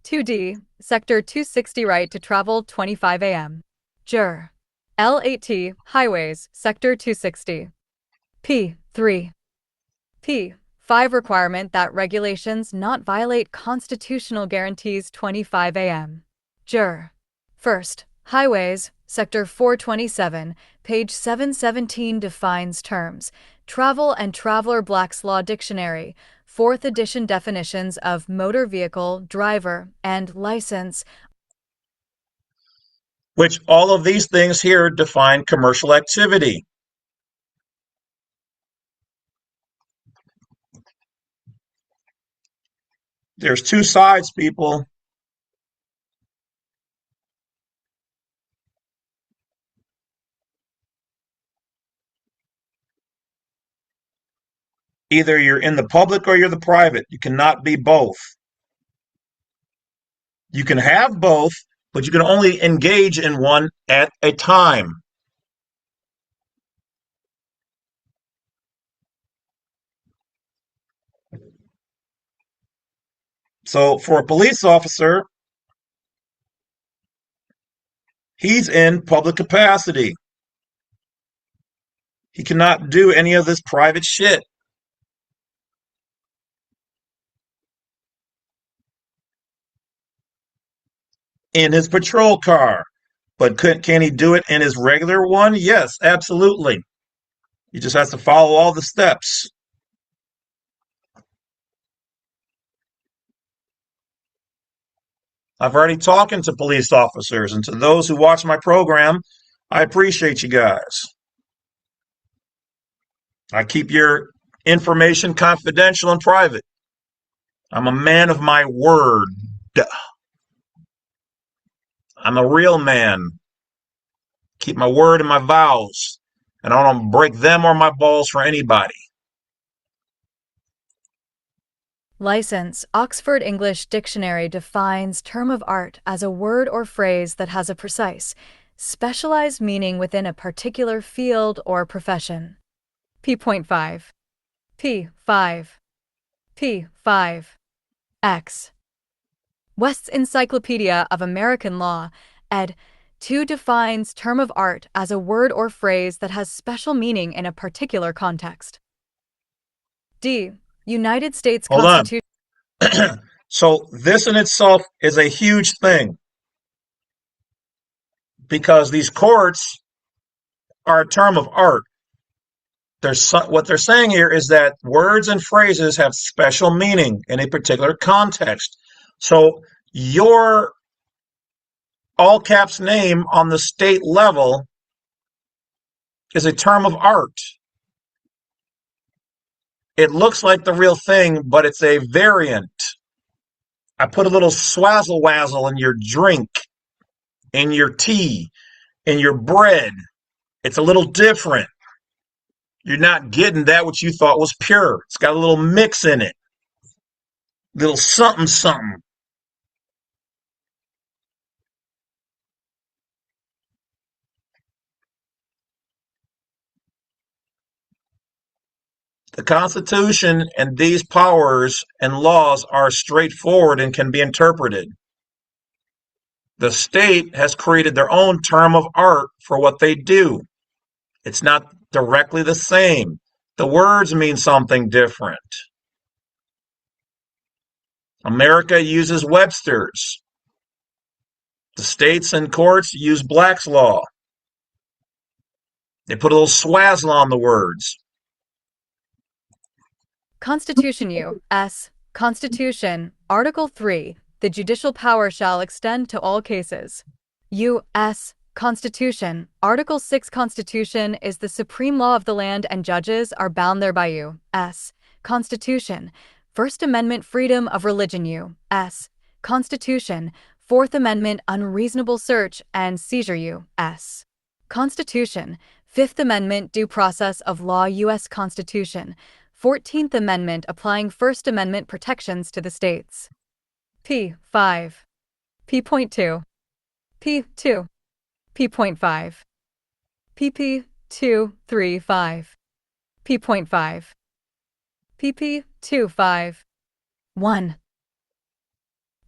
2D, Sector 260 right to travel 25 a.m. Jur. L8T, Highways, Sector 260. P3. P5 requirement that regulations not violate constitutional guarantees 25 a.m. Jur. First, Highways, Sector 427, page 717 defines terms. Travel and Traveler Black's Law Dictionary, 4th edition definitions of motor vehicle, driver, and license. Which all of these things here define commercial activity. There's two sides, people. Either you're in the public or you're the private. You cannot be both. You can have both, but you can only engage in one at a time. So for a police officer, he's in public capacity. He cannot do any of this private shit. In his patrol car. But can he do it in his regular one? Yes, absolutely. He just has to follow all the steps. I've already talking to police officers, and to those who watch my program, I appreciate you guys. I keep your information confidential and private. I'm a man of my word. I'm a real man. Keep my word and my vows. And I don't break them or my balls for anybody. License. Oxford English Dictionary defines term of art as a word or phrase that has a precise, specialized meaning within a particular field or profession. P.5. P5. P5. X. West's Encyclopedia of American Law, ed. 2 defines term of art as a word or phrase that has special meaning in a particular context. D. United States Hold Constitution. on. So this in itself is a huge thing because these courts are a term of art. What they're saying here is that words and phrases have special meaning in a particular context. So your all caps name on the state level is a term of art. It looks like the real thing, but it's a variant. I put a little swazzle wazzle in your drink, in your tea, in your bread. It's a little different. You're not getting that which you thought was pure. It's got a little mix in it. Little something something. The Constitution and these powers and laws are straightforward and can be interpreted. The state has created their own term of art for what they do. It's not directly the same. The words mean something different. America uses Webster's. The states and courts use Black's Law. They put a little swazzle on the words. Constitution U.S. Constitution, Article 3. The judicial power shall extend to all cases. U.S. Constitution, Article 6. Constitution is the supreme law of the land and judges are bound thereby. U.S. Constitution, First Amendment freedom of religion. U.S. Constitution, Fourth Amendment unreasonable search and seizure. U.S. Constitution, Fifth Amendment due process of law. U.S. Constitution, 14th Amendment applying First Amendment protections to the states. P5. P.2. P2. P.5. PP235. P.5. PP25. 1.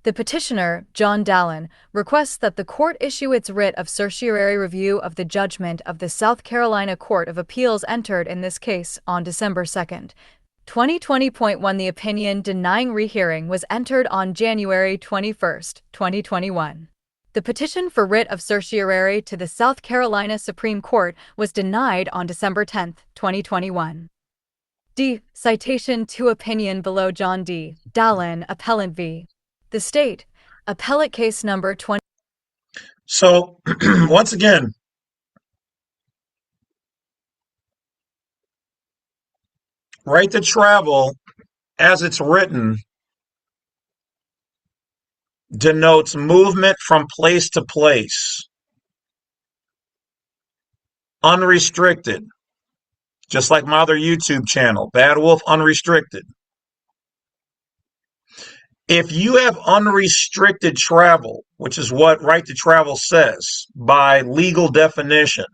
The petitioner, John Dalen, requests that the court issue its writ of certiorari review of the judgment of the South Carolina Court of Appeals entered in this case on December 2, 2020.1. The opinion denying rehearing was entered on January 21, 2021. The petition for writ of certiorari to the South Carolina Supreme Court was denied on December 10, 2021. D. Citation to opinion below. John D. Dalen, Appellant v. The State, Appellate Case Number 20. So, once again, right to travel, as it's written, denotes movement from place to place, unrestricted, just like my other YouTube channel, Badwolf Unrestricted. If you have unrestricted travel, which is what right to travel says by legal definition,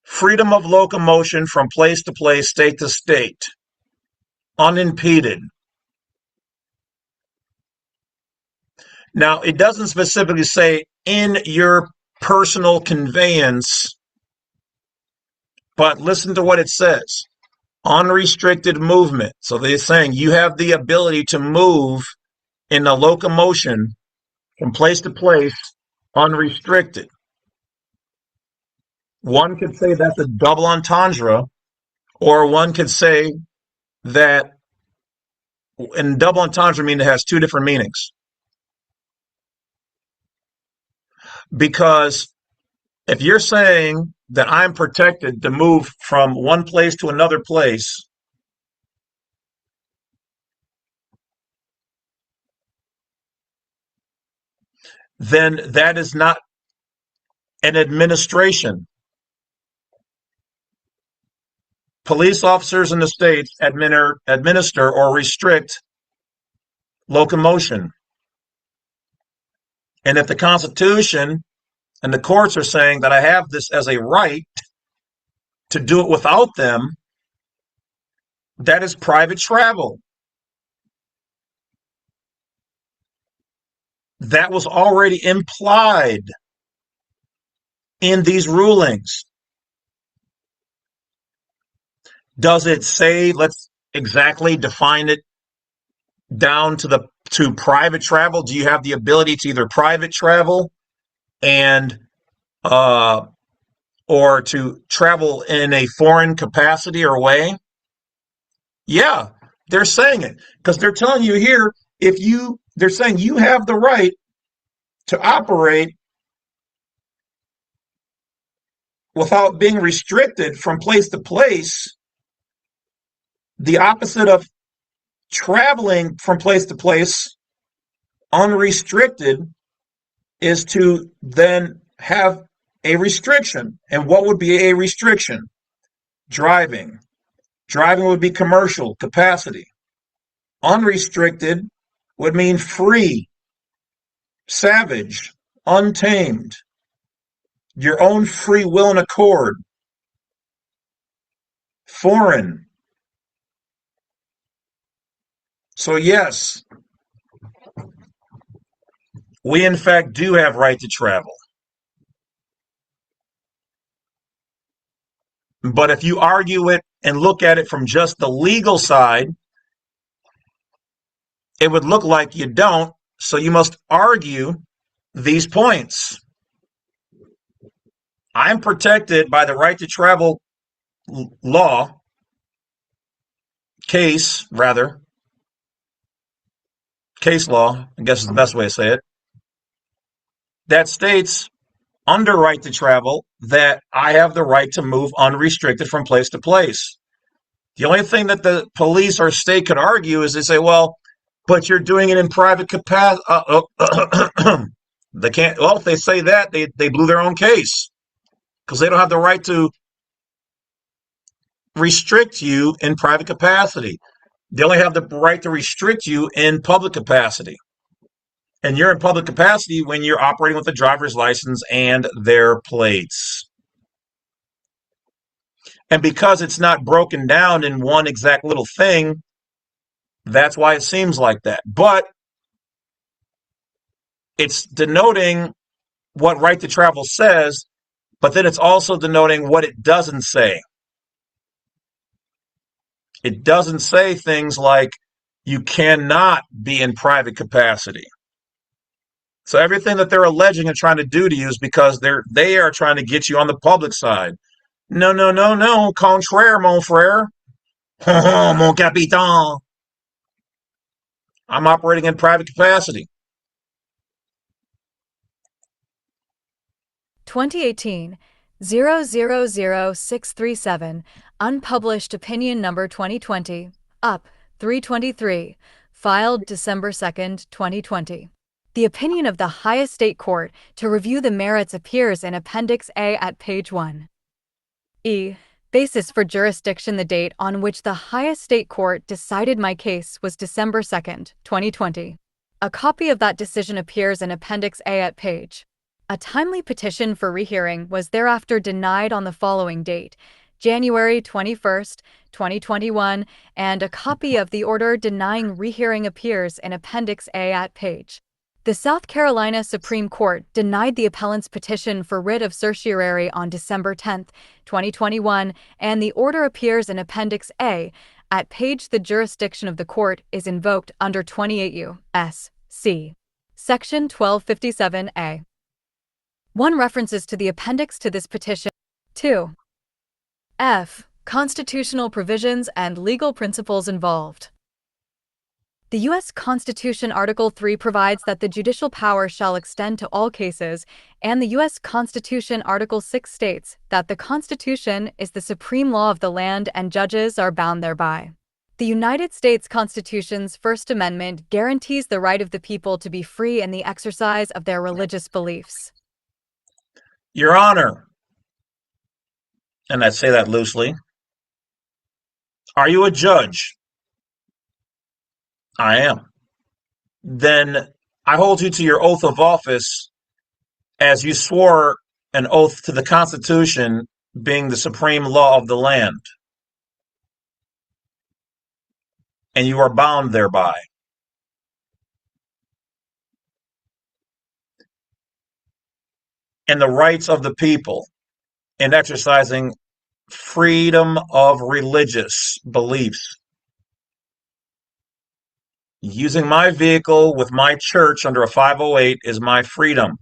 freedom of locomotion from place to place, state to state, unimpeded, Now, it doesn't specifically say in your personal conveyance, but listen to what it says. Unrestricted movement. So they're saying you have the ability to move in a locomotion from place to place unrestricted. One could say that's a double entendre, or one could say that, and double entendre mean it has two different meanings. Because if you're saying that I'm protected to move from one place to another place, then that is not an administration. Police officers in the states administer or restrict locomotion. And if the Constitution and the courts are saying that I have this as a right to do it without them, that is private travel. That was already implied in these rulings. Does it say, let's exactly define it down to private travel? Do you have the ability to either private travel and or to travel in a foreign capacity or way? Yeah, they're saying it because they're telling you here, they're saying you have the right to operate without being restricted from place to place. The opposite of traveling from place to place unrestricted is to then have a restriction. And what would be a restriction? Driving. Driving would be commercial capacity. Unrestricted would mean free, savage, untamed, your own free will and accord, foreign. So yes, we in fact do have right to travel. But if you argue it and look at it from just the legal side, it would look like you don't. So you must argue these points. I'm protected by the right to travel law, case law, I guess is the best way to say it, that states under right to travel that I have the right to move unrestricted from place to place. The only thing that the police or state could argue is they say, well, but you're doing it in private capacity. They can't. Well, if they say that, they blew their own case because they don't have the right to restrict you in private capacity. They only have the right to restrict you in public capacity. And you're in public capacity when you're operating with a driver's license and their plates. And because it's not broken down in one exact little thing, that's why it seems like that. But it's denoting what right to travel says, but then it's also denoting what it doesn't say. It doesn't say things like you cannot be in private capacity. So everything that they're alleging and trying to do to you is because they are trying to get you on the public side. No, no, no, no. Contraire, mon frère. Mon capitaine. I'm operating in private capacity. 2018 000637, unpublished opinion number 2020, up 323, filed December 2nd, 2020. The opinion of the highest state court to review the merits appears in Appendix A at page 1. E. Basis for jurisdiction. The date on which the highest state court decided my case was December 2nd, 2020. A copy of that decision appears in Appendix A at page. A timely petition for rehearing was thereafter denied on the following date, January 21st, 2021, and a copy of the order denying rehearing appears in Appendix A at page. The South Carolina Supreme Court denied the appellant's petition for writ of certiorari on December 10, 2021, and the order appears in Appendix A. At page, the jurisdiction of the court is invoked under 28 U.S.C. Section 1257A. 1 references to the appendix to this petition. 2. F. Constitutional provisions and legal principles involved. The U.S. Constitution Article 3 provides that the judicial power shall extend to all cases, and the U.S. Constitution Article 6 states that the Constitution is the supreme law of the land and judges are bound thereby. The United States Constitution's First Amendment guarantees the right of the people to be free in the exercise of their religious beliefs. Your Honor, and I say that loosely, are you a judge? I am. Then I hold you to your oath of office as you swore an oath to the Constitution being the supreme law of the land. And you are bound thereby. And the rights of the people in exercising freedom of religious beliefs. Using my vehicle with my church under a 508 is my freedom.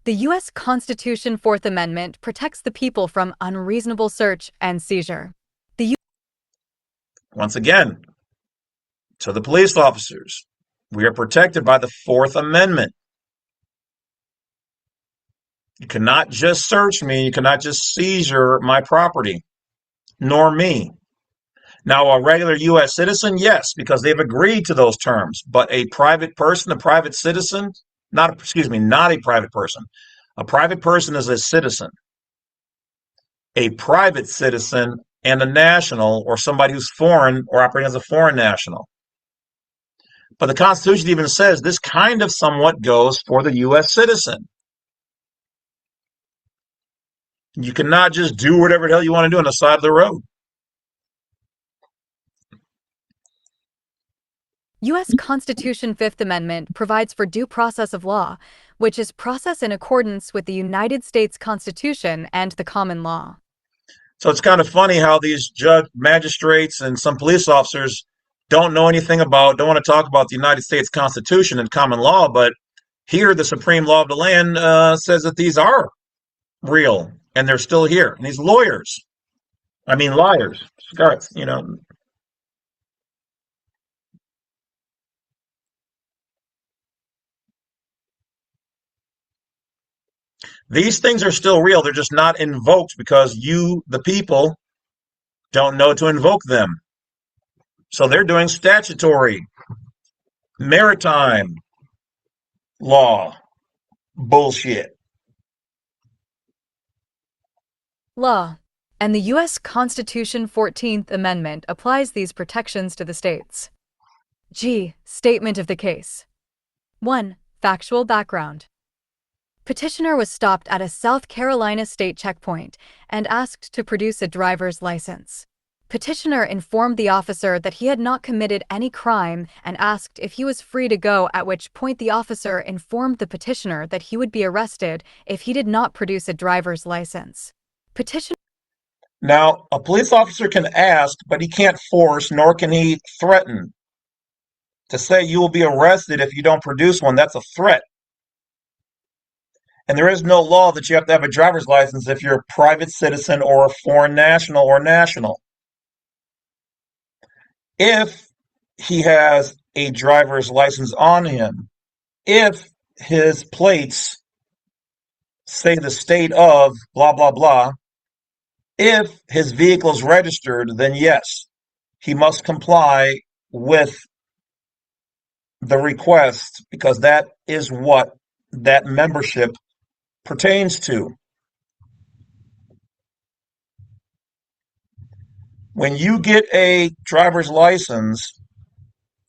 The U.S. Constitution Fourth Amendment protects the people from unreasonable search and seizure. Once again, to the police officers, we are protected by the Fourth Amendment. You cannot just search me. You cannot just seizure my property, nor me. Now, a regular U.S. citizen, yes, because they've agreed to those terms. But a private person, a private citizen, not a private person. A private person is a citizen. A private citizen and a national, or somebody who's foreign or operating as a foreign national. But the Constitution even says this kind of somewhat goes for the U.S. citizen. You cannot just do whatever the hell you want to do on the side of the road. U.S. Constitution Fifth Amendment provides for due process of law, which is process in accordance with the United States Constitution and the common law. So it's kind of funny how these magistrates and some police officers don't know anything about, don't want to talk about the United States Constitution and common law, but here the supreme law of the land says that these are real. And they're still here. And these liars. Starts, These things are still real. They're just not invoked because you, the people, don't know to invoke them. So they're doing statutory, maritime law bullshit. Law. And the U.S. Constitution 14th Amendment applies these protections to the states. G. Statement of the case. 1. Factual background. Petitioner was stopped at a South Carolina state checkpoint and asked to produce a driver's license. Petitioner informed the officer that he had not committed any crime and asked if he was free to go, at which point the officer informed the petitioner that he would be arrested if he did not produce a driver's license. Now, a police officer can ask, but he can't force, nor can he threaten. To say you will be arrested if you don't produce one, that's a threat. And there is no law that you have to have a driver's license if you're a private citizen or a foreign national or national. If he has a driver's license on him, if his plates say the state of blah, blah, blah, if his vehicle is registered, then yes, he must comply with the request because that is what that membership pertains to. When you get a driver's license,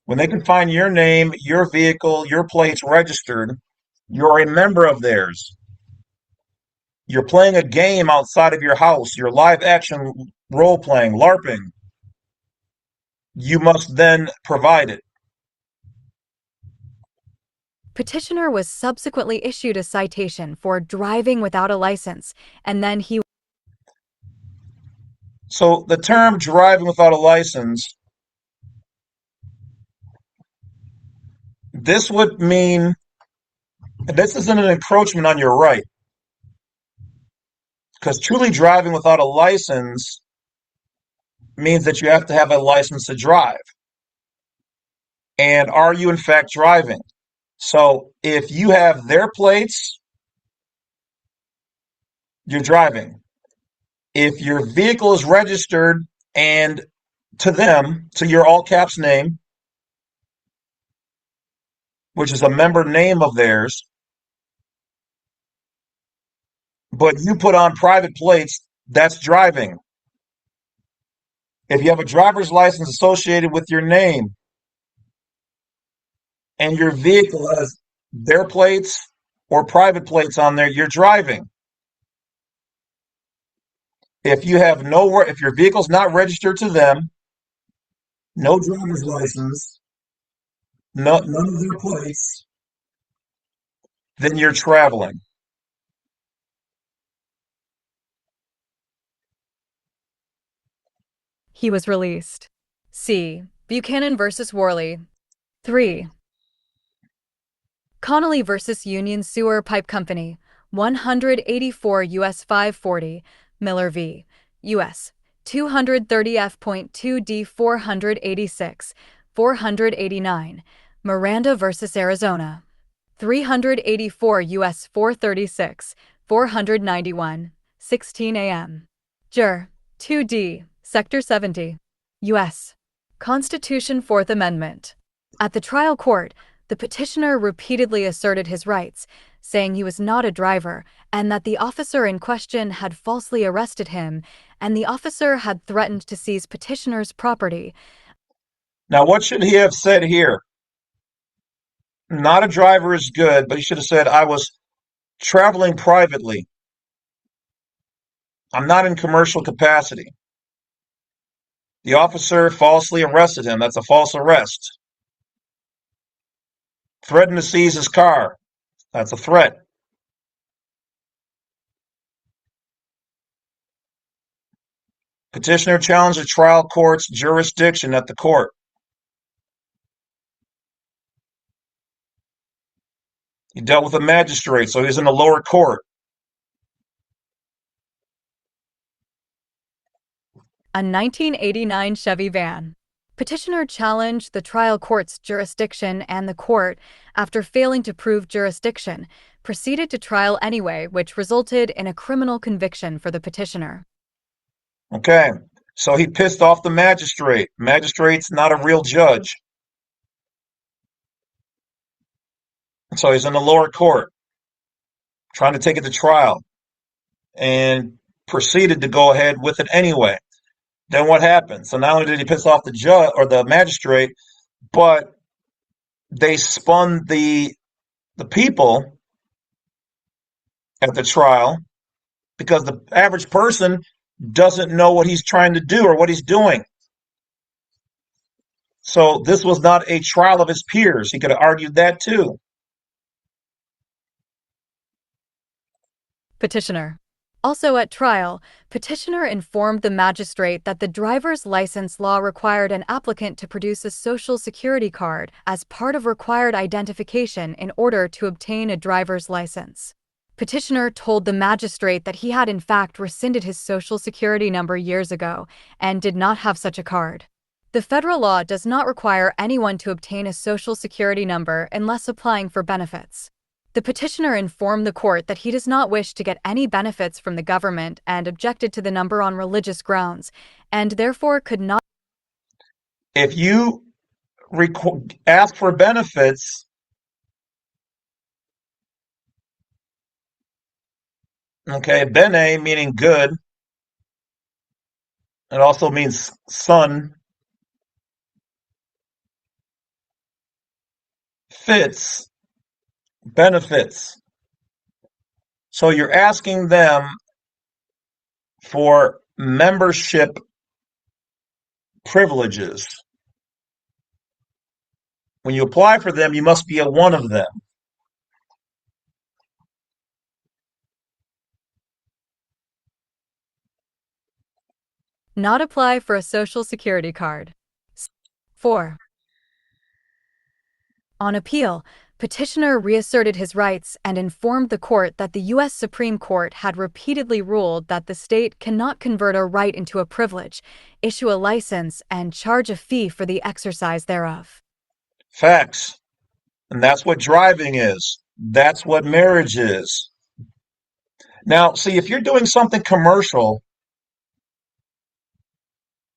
when they can find your name, your vehicle, your plates registered, you're a member of theirs. You're playing a game outside of your house. You're live action role playing, LARPing. you must then provide it. Petitioner was subsequently issued a citation for driving without a license, and then he So the term driving without a license, this would mean this isn't an encroachment on your right, because truly driving without a license means that you have to have a license to drive. And are you in fact driving? So if you have their plates, you're driving. If your vehicle is registered and to them, to your all caps name, which is a member name of theirs, but you put on private plates, that's driving. If you have a driver's license associated with your name and your vehicle has their plates or private plates on there, you're driving. If you have no, if your vehicle's not registered to them, no driver's license, none of their plates, then you're traveling. was released. C. Buchanan versus Worley. 3. Connolly versus Union Sewer Pipe Company, 184 U.S. 540, Miller v. U.S. 230 F.2d 486, 489, Miranda versus Arizona, 384 U.S. 436, 491, 16 a.m. Jur. 2d, Sector 70, U.S. Constitution 4th Amendment. At the trial court, the petitioner repeatedly asserted his rights, saying he was not a driver and that the officer in question had falsely arrested him and the officer had threatened to seize petitioner's property. Now, what should he have said here? Not a driver is good, but he should have said, I was traveling privately. I'm not in commercial capacity. The officer falsely arrested him. That's a false arrest. Threatened to seize his car. That's a threat. Petitioner challenged the trial court's jurisdiction at the court. He dealt with a magistrate, so he's in the lower court. A 1989 Chevy van. Petitioner challenged the trial court's jurisdiction and the court, after failing to prove jurisdiction, proceeded to trial anyway, which resulted in a criminal conviction for the petitioner. Okay, so he pissed off the magistrate. Magistrate's not a real judge. So he's in the lower court, trying to take it to trial, and proceeded to go ahead with it anyway. Then what happened? So not only did he piss off the judge or the magistrate, but they spun the people at the trial, because the average person doesn't know what he's trying to do or what he's doing. So this was not a trial of his peers. He could have argued that too. Petitioner. Also at trial, petitioner informed the magistrate that the driver's license law required an applicant to produce a social security card as part of required identification in order to obtain a driver's license. Petitioner told the magistrate that he had in fact rescinded his social security number years ago and did not have such a card. The federal law does not require anyone to obtain a social security number unless applying for benefits. The petitioner informed the court that he does not wish to get any benefits from the government and objected to the number on religious grounds, and therefore could not. If you ask for benefits, okay, bene meaning good, it also means son, fits, benefits. So you're asking them for membership privileges. When you apply for them, you must be a one of them. Not apply for a social security card. 4. On appeal, petitioner reasserted his rights and informed the court that the U.S. Supreme Court had repeatedly ruled that the state cannot convert a right into a privilege, issue a license, and charge a fee for the exercise thereof. Facts. And that's what driving is. That's what marriage is. Now, see, if you're doing something commercial,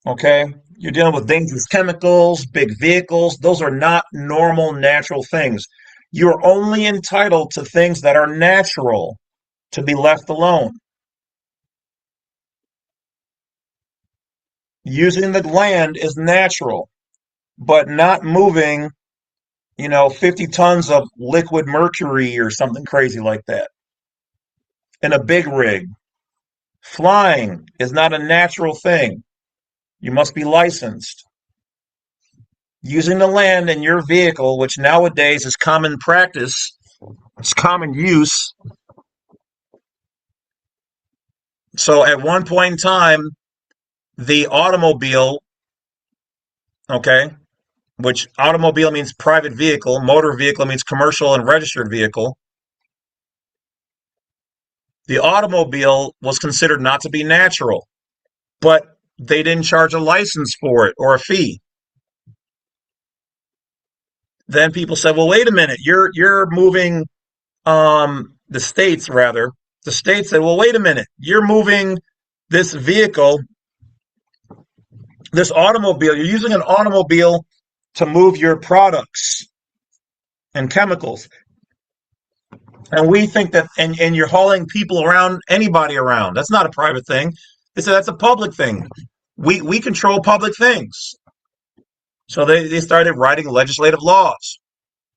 okay, you're dealing with dangerous chemicals, big vehicles, those are not normal, natural things. You're only entitled to things that are natural to be left alone. Using the land is natural, but not moving, 50 tons of liquid mercury or something crazy like that in a big rig. Flying is not a natural thing. You must be licensed. Using the land in your vehicle, which nowadays is common practice, it's common use. So at one point in time, the automobile, okay, which automobile means private vehicle, motor vehicle means commercial and registered vehicle. The automobile was considered not to be natural, but they didn't charge a license for it or a fee. Then people said, "Well, wait a minute, you're moving the states rather." The states said, "Well, wait a minute, you're moving this vehicle, this automobile. You're using an automobile to move your products and chemicals, and we think that, and you're hauling people around, anybody around. That's not a private thing." They said that's a public thing. We control public things. So they started writing legislative laws.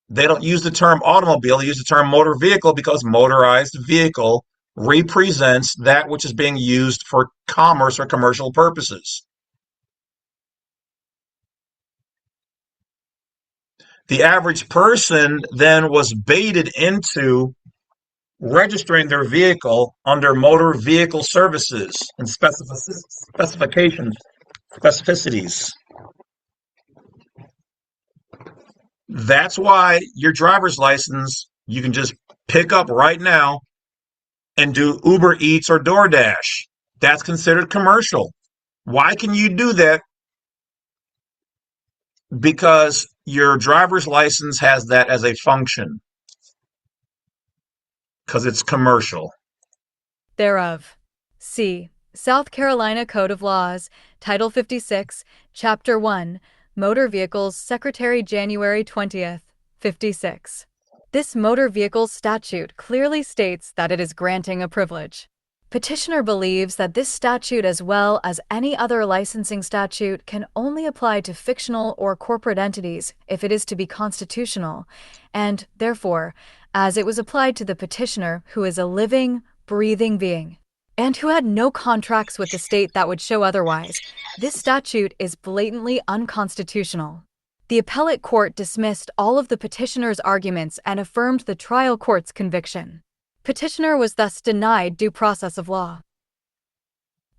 They don't use the term automobile, they use the term motor vehicle because motorized vehicle represents that which is being used for commerce or commercial purposes. The average person then was baited into registering their vehicle under motor vehicle services and specifications, specificities. That's why your driver's license you can just pick up right now and do Uber Eats or DoorDash. That's considered commercial. Why can you do that? Because your driver's license has that as a function, because it's commercial. Thereof. C. South Carolina Code of Laws, Title 56, Chapter 1, Motor Vehicles, Secretary January 20th, 56. This motor vehicle statute clearly states that it is granting a privilege. Petitioner believes that this statute, as well as any other licensing statute, can only apply to fictional or corporate entities if it is to be constitutional, and, therefore, as it was applied to the petitioner who is a living, breathing being, and who had no contracts with the state that would show otherwise, this statute is blatantly unconstitutional. The appellate court dismissed all of the petitioner's arguments and affirmed the trial court's conviction. Petitioner was thus denied due process of law.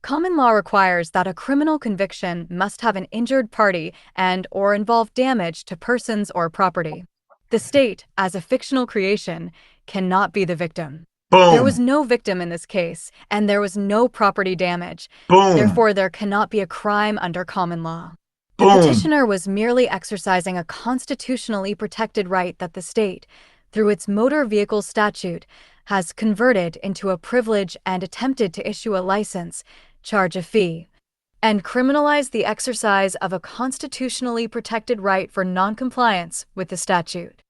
Common law requires that a criminal conviction must have an injured party and or involve damage to persons or property. The state, as a fictional creation, cannot be the victim. There was Boom. no victim in this case, and there was no property damage. Boom. Therefore, there cannot be a crime under common law. The Boom. petitioner was merely exercising a constitutionally protected right that the state, through its motor vehicle statute, has converted into a privilege and attempted to issue a license, charge a fee, and criminalize the exercise of a constitutionally protected right for noncompliance with the statute.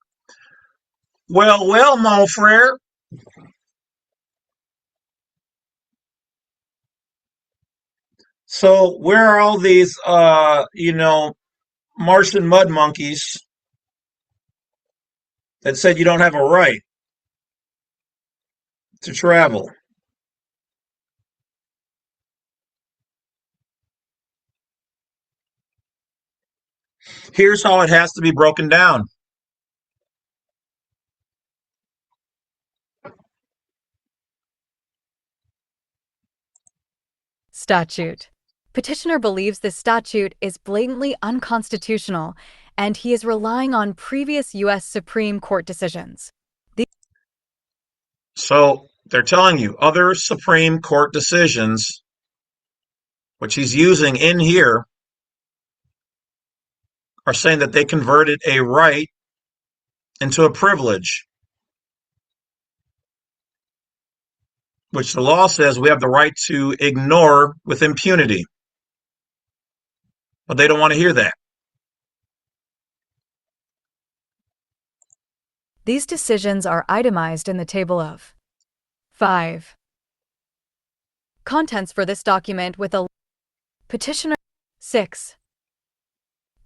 Well, mon frere. So where are all these, Martian mud monkeys that said you don't have a right to travel? Here's how it has to be broken down. statute. Petitioner believes this statute is blatantly unconstitutional, and he is relying on previous U.S. Supreme Court decisions. So they're telling you other Supreme Court decisions, which he's using in here, are saying that they converted a right into a privilege, which the law says we have the right to ignore with impunity. But they don't want to hear that. These decisions are itemized in the table of 5. Contents for this document with a petitioner. 6.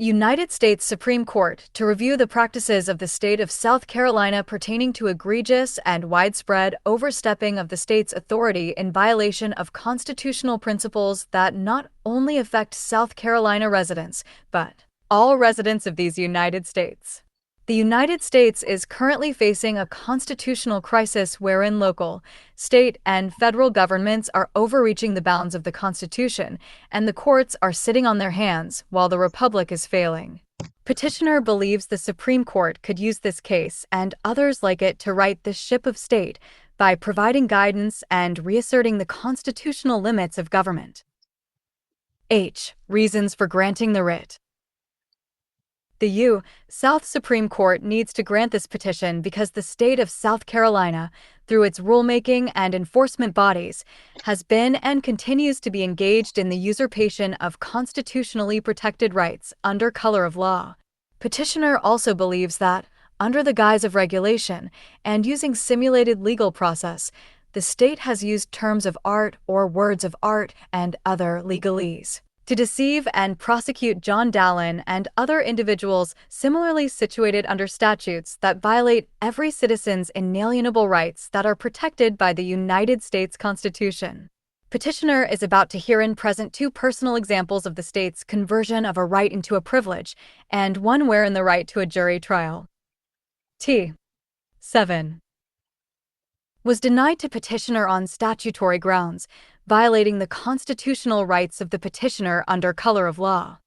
United States Supreme Court to review the practices of the state of South Carolina pertaining to egregious and widespread overstepping of the state's authority in violation of constitutional principles that not only affect South Carolina residents, but all residents of these United States. The United States is currently facing a constitutional crisis wherein local, state, and federal governments are overreaching the bounds of the Constitution, and the courts are sitting on their hands while the Republic is failing. Petitioner believes the Supreme Court could use this case and others like it to right this ship of state by providing guidance and reasserting the constitutional limits of government. H. Reasons for granting the writ. The South Supreme Court needs to grant this petition because the state of South Carolina, through its rulemaking and enforcement bodies, has been and continues to be engaged in the usurpation of constitutionally protected rights under color of law. Petitioner also believes that, under the guise of regulation and using simulated legal process, the state has used terms of art or words of art and other legalese to deceive and prosecute John Dalen and other individuals similarly situated under statutes that violate every citizen's inalienable rights that are protected by the United States Constitution. Petitioner is about to herein present 2 personal examples of the state's conversion of a right into a privilege, and one wherein the right to a jury trial. T. 7. Was denied to petitioner on statutory grounds, violating the constitutional rights of the petitioner under color of law.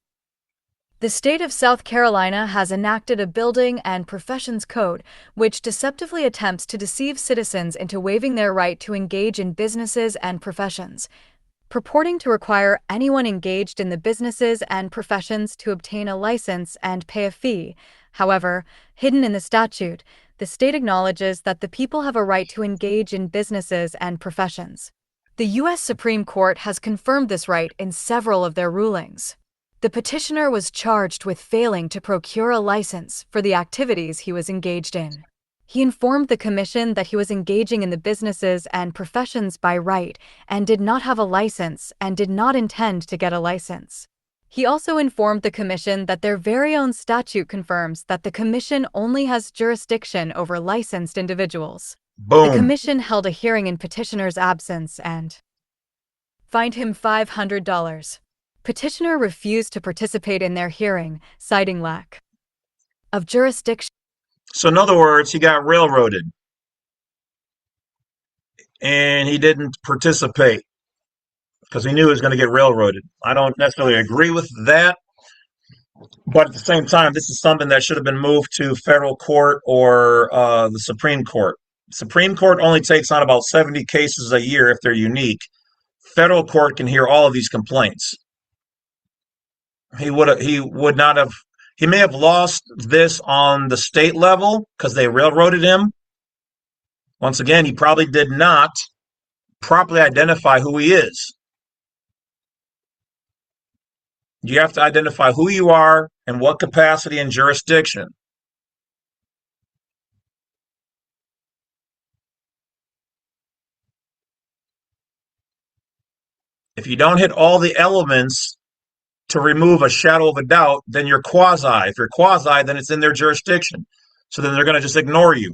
The state of South Carolina has enacted a building and professions code which deceptively attempts to deceive citizens into waiving their right to engage in businesses and professions, purporting to require anyone engaged in the businesses and professions to obtain a license and pay a fee. However, hidden in the statute, the state acknowledges that the people have a right to engage in businesses and professions. The U.S. Supreme Court has confirmed this right in several of their rulings. The petitioner was charged with failing to procure a license for the activities he was engaged in. He informed the commission that he was engaging in the businesses and professions by right and did not have a license and did not intend to get a license. He also informed the commission that their very own statute confirms that the commission only has jurisdiction over licensed individuals. Boom. The commission held a hearing in petitioner's absence and fined him $500. Petitioner refused to participate in their hearing, citing lack of jurisdiction. So in other words, he got railroaded and he didn't participate because he knew he was going to get railroaded. I don't necessarily agree with that, but at the same time, this is something that should have been moved to federal court or the Supreme Court. Supreme Court only takes on about 70 cases a year if they're unique. Federal court can hear all of these complaints. He may have lost this on the state level because they railroaded him. Once again, he probably did not properly identify who he is. You have to identify who you are and what capacity and jurisdiction. If you don't hit all the elements to remove a shadow of a doubt, then you're quasi. If you're quasi, then it's in their jurisdiction. So then they're going to just ignore you.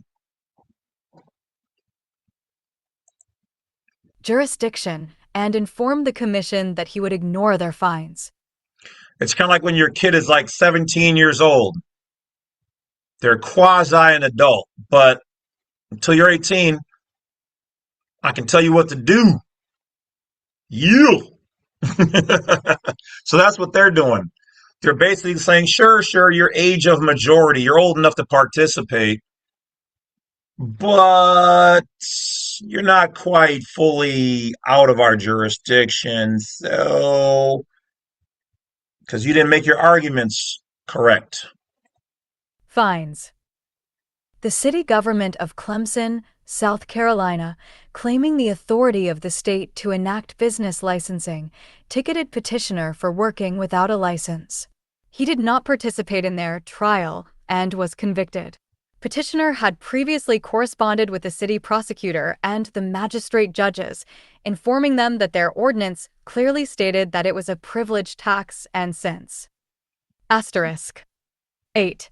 Jurisdiction and informed the commission that he would ignore their fines. It's kind of like when your kid is like 17 years old. They're quasi an adult, but until you're 18, I can tell you what to do. You. So that's what they're doing. They're basically saying, sure, sure, you're age of majority, you're old enough to participate, but you're not quite fully out of our jurisdiction. So, because you didn't make your arguments correct. Fines. The city government of Clemson, South Carolina, claiming the authority of the state to enact business licensing, ticketed petitioner for working without a license. He did not participate in their trial and was convicted. Petitioner had previously corresponded with the city prosecutor and the magistrate judges, informing them that their ordinance clearly stated that it was a privileged tax and since. Asterisk. 8.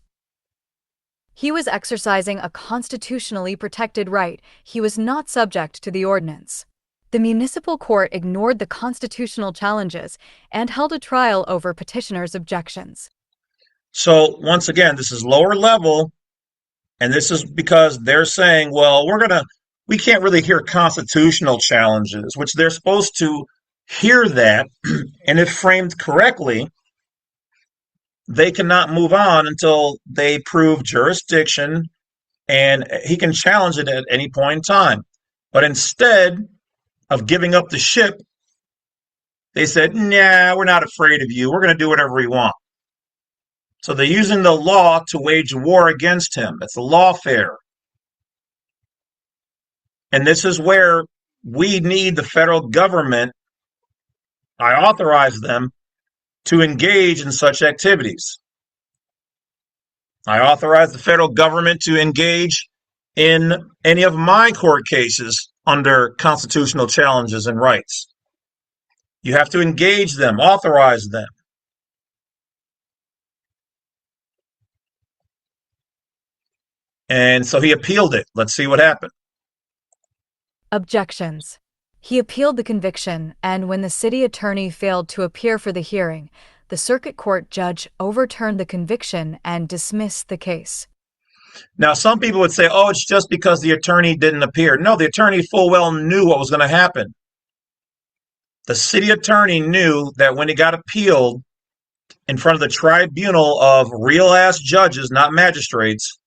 He was exercising a constitutionally protected right. He was not subject to the ordinance. The municipal court ignored the constitutional challenges and held a trial over petitioner's objections. So, once again, this is lower level, and this is because they're saying, well, we can't really hear constitutional challenges, which they're supposed to hear that, and if framed correctly, they cannot move on until they prove jurisdiction, and he can challenge it at any point in time. But instead of giving up the ship, they said, nah, we're not afraid of you. We're going to do whatever we want. So they're using the law to wage war against him. It's a lawfare. And this is where we need the federal government. I authorize them to engage in such activities. I authorize the federal government to engage in any of my court cases under constitutional challenges and rights. You have to engage them, authorize them. And so he appealed it. Let's see what happened. Objections. He appealed the conviction, and when the city attorney failed to appear for the hearing, the circuit court judge overturned the conviction and dismissed the case. Now, some people would say, oh, it's just because the attorney didn't appear. No, the attorney full well knew what was going to happen. The city attorney knew that when it got appealed in front of the tribunal of real-ass judges, not magistrates,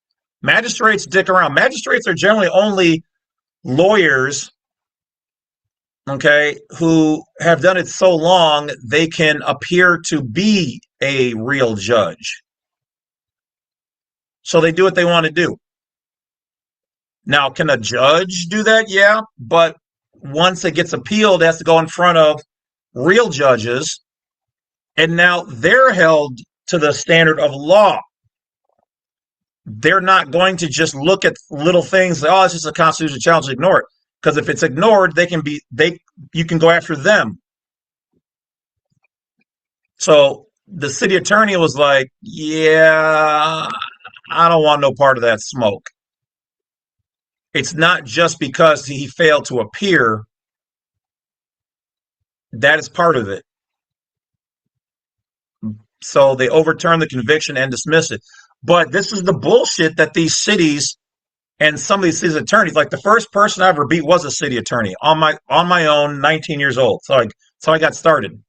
magistrates dick around. Magistrates are generally only lawyers, okay, who have done it so long they can appear to be a real judge. So they do what they want to do. Now, can a judge do that? Yeah, but once it gets appealed, it has to go in front of real judges, and now they're held to the standard of law. They're not going to just look at little things. Oh, it's just a constitutional challenge. Ignore it, because if it's ignored, you can go after them. So the city attorney was like, "Yeah, I don't want no part of that smoke." It's not just because he failed to appear. That is part of it. So they overturned the conviction and dismissed it. But this is the bullshit that these cities and some of these cities attorneys, like the first person I ever beat was a city attorney on my own, 19 years old. So I got started.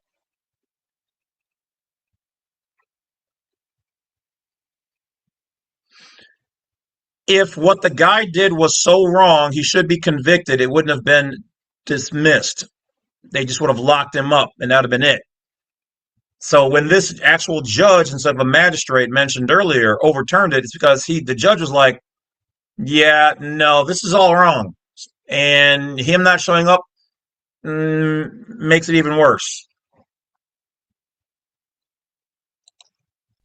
If what the guy did was so wrong, he should be convicted. It wouldn't have been dismissed. They just would have locked him up, and that would have been it. So when this actual judge, instead of a magistrate mentioned earlier, overturned it, it's because the judge was like, yeah, no, this is all wrong. And him not showing up makes it even worse.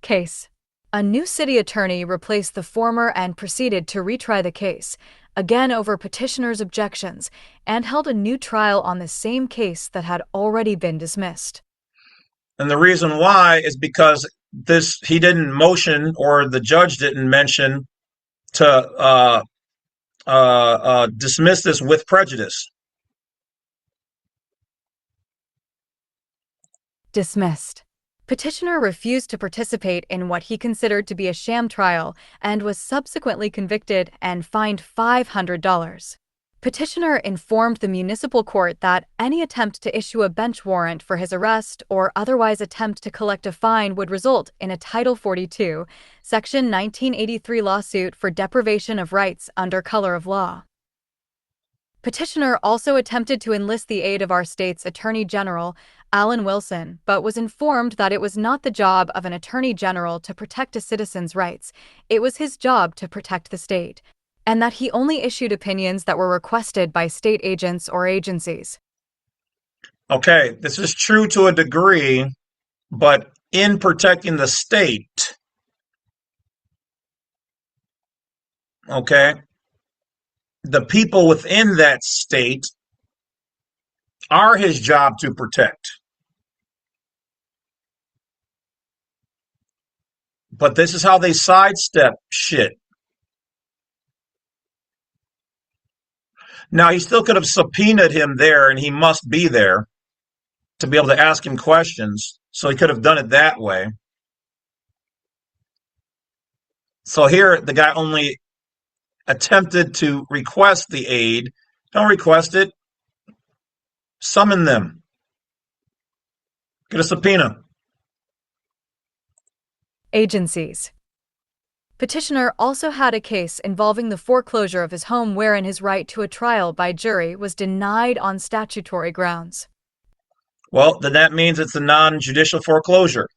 Case. A new city attorney replaced the former and proceeded to retry the case, again over petitioner's objections, and held a new trial on the same case that had already been dismissed. And the reason why is because he didn't motion, or the judge didn't mention, to dismiss this with prejudice. Dismissed. Petitioner refused to participate in what he considered to be a sham trial and was subsequently convicted and fined $500. Petitioner informed the municipal court that any attempt to issue a bench warrant for his arrest or otherwise attempt to collect a fine would result in a Title 42, Section 1983 lawsuit for deprivation of rights under color of law. Petitioner also attempted to enlist the aid of our state's Attorney General, Alan Wilson, but was informed that it was not the job of an Attorney General to protect a citizen's rights. It was his job to protect the state, and that he only issued opinions that were requested by state agents or agencies. Okay, this is true to a degree, but in protecting the state, okay, the people within that state are his job to protect. But this is how they sidestep shit. Now, he still could have subpoenaed him there, and he must be there to be able to ask him questions. So he could have done it that way. So here, the guy only attempted to request the aid. Don't request it. Summon them. Get a subpoena. Agencies. Petitioner also had a case involving the foreclosure of his home wherein his right to a trial by jury was denied on statutory grounds. Well, then that means it's a non-judicial foreclosure.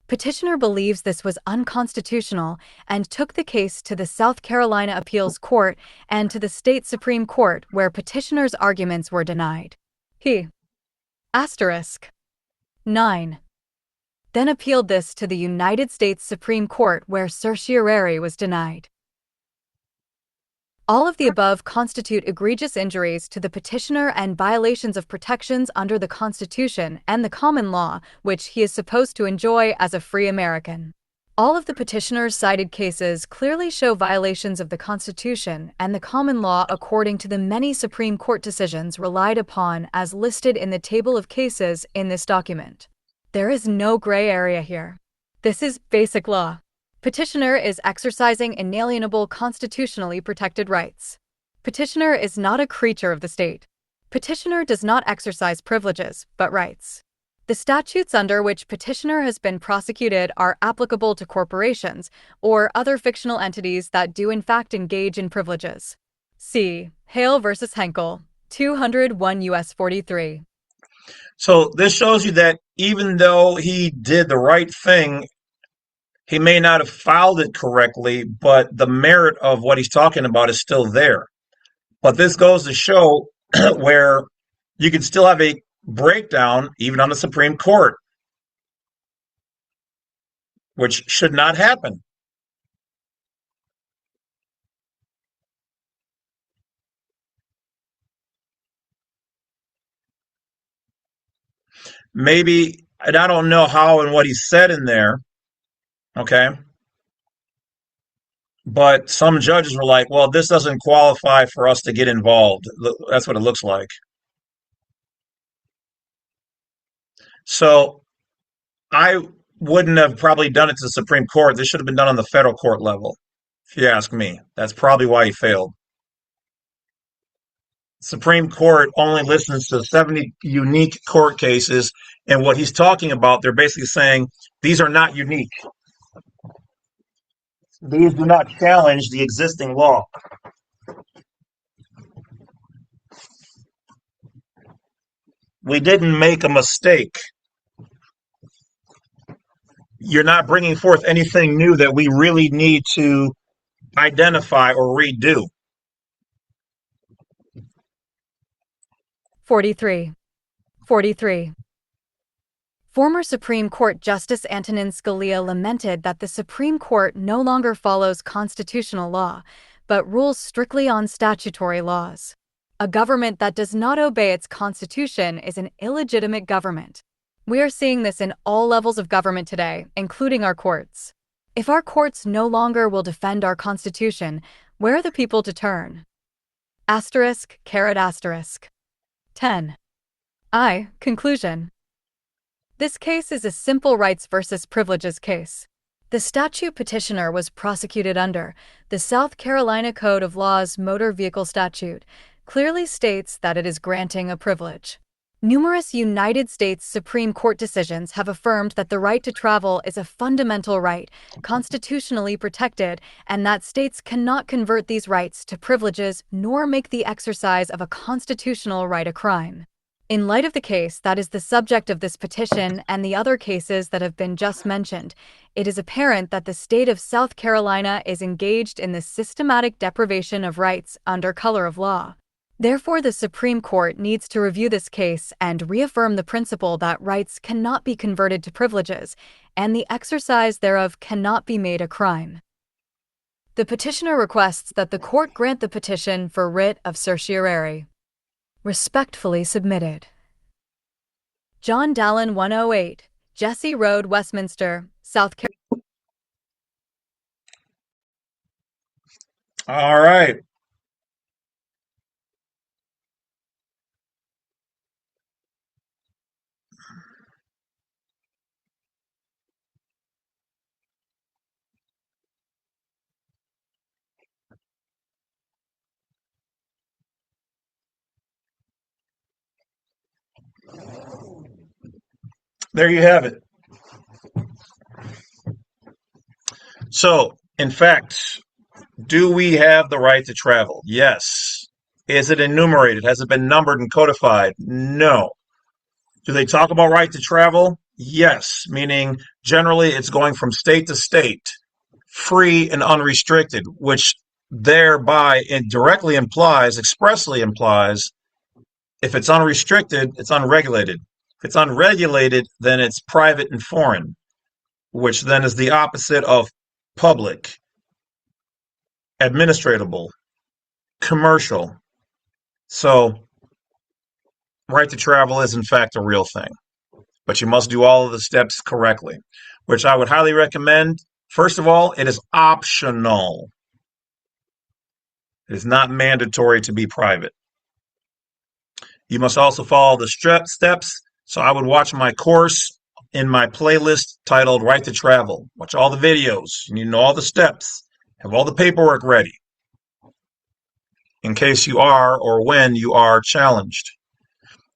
Petitioner believes this was unconstitutional and took the case to the South Carolina Appeals Court and to the state Supreme Court, where petitioner's arguments were denied. He (*9) then appealed this to the United States Supreme Court, where certiorari was denied. All of the above constitute egregious injuries to the petitioner and violations of protections under the Constitution and the common law, which he is supposed to enjoy as a free American. All of the petitioner's cited cases clearly show violations of the Constitution and the common law according to the many Supreme Court decisions relied upon as listed in the table of cases in this document. There is no gray area here. This is basic law. Petitioner is exercising inalienable constitutionally protected rights. Petitioner is not a creature of the state. Petitioner does not exercise privileges, but rights. The statutes under which petitioner has been prosecuted are applicable to corporations or other fictional entities that do in fact engage in privileges. See Hale v. Henkel, 201 U.S. 43. So this shows you that even though he did the right thing, he may not have filed it correctly, but the merit of what he's talking about is still there. But this goes to show where you can still have a breakdown even on the Supreme Court, which should not happen. Maybe, and I don't know how and what he said in there, okay? But some judges were like, well, this doesn't qualify for us to get involved. That's what it looks like. So I wouldn't have probably done it to the Supreme Court. This should have been done on the federal court level, if you ask me. That's probably why he failed. Supreme Court only listens to 70 unique court cases, and what he's talking about, they're basically saying these are not unique. These do not challenge the existing law. We didn't make a mistake. You're not bringing forth anything new that we really need to identify or redo. 43. Former Supreme Court Justice Antonin Scalia lamented that the Supreme Court no longer follows constitutional law, but rules strictly on statutory laws. A government that does not obey its constitution is an illegitimate government. We are seeing this in all levels of government today, including our courts. If our courts no longer will defend our constitution, where are the people to turn? ****. 10. Conclusion. This case is a simple rights versus privileges case. The statute petitioner was prosecuted under the South Carolina Code of Law's Motor Vehicle Statute clearly states that it is granting a privilege. Numerous United States Supreme Court decisions have affirmed that the right to travel is a fundamental right, constitutionally protected, and that states cannot convert these rights to privileges nor make the exercise of a constitutional right a crime. In light of the case that is the subject of this petition and the other cases that have been just mentioned, it is apparent that the state of South Carolina is engaged in the systematic deprivation of rights under color of law. Therefore, the Supreme Court needs to review this case and reaffirm the principle that rights cannot be converted to privileges, and the exercise thereof cannot be made a crime. The petitioner requests that the court grant the petition for writ of certiorari. Respectfully submitted. John Dalen, 108, Jesse Road, Westminster, South Carolina. All right. There you have it. So, in fact, do we have the right to travel? Yes. Is it enumerated? Has it been numbered and codified? No. Do they talk about right to travel? Yes, meaning generally it's going from state to state, free and unrestricted, which thereby it directly implies, expressly implies, if it's unrestricted, it's unregulated. If it's unregulated, then it's private and foreign, which then is the opposite of public, administratable, commercial. So, right to travel is in fact a real thing, but you must do all of the steps correctly, which I would highly recommend. First of all, it is optional. It is not mandatory to be private. You must also follow the steps. So I would watch my course in my playlist titled Right to Travel. Watch all the videos. You need to know all the steps. Have all the paperwork ready in case you are or when you are challenged.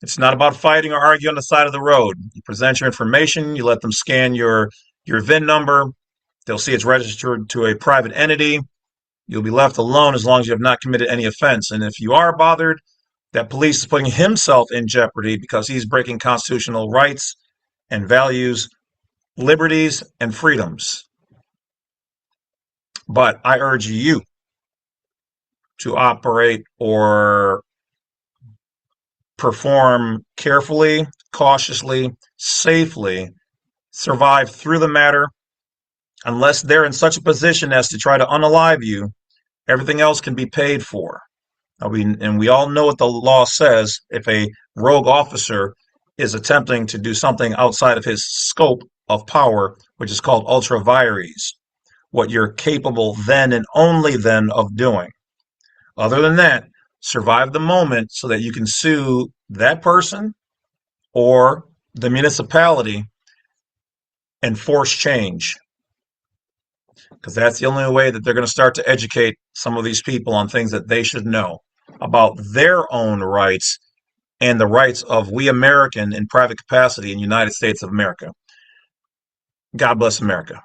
It's not about fighting or arguing on the side of the road. You present your information. You let them scan your VIN number. They'll see it's registered to a private entity. You'll be left alone as long as you have not committed any offense. And if you are bothered, that police is putting himself in jeopardy because he's breaking constitutional rights and values, liberties, and freedoms. But I urge you to operate or perform carefully, cautiously, safely, survive through the matter. Unless they're in such a position as to try to unalive you, everything else can be paid for. We all know what the law says. If a rogue officer is attempting to do something outside of his scope of power, which is called ultra vires, what you're capable then and only then of doing. Other than that, survive the moment so that you can sue that person or the municipality and force change. Because that's the only way that they're going to start to educate some of these people on things that they should know about their own rights and the rights of we American in private capacity in the United States of America. God bless America.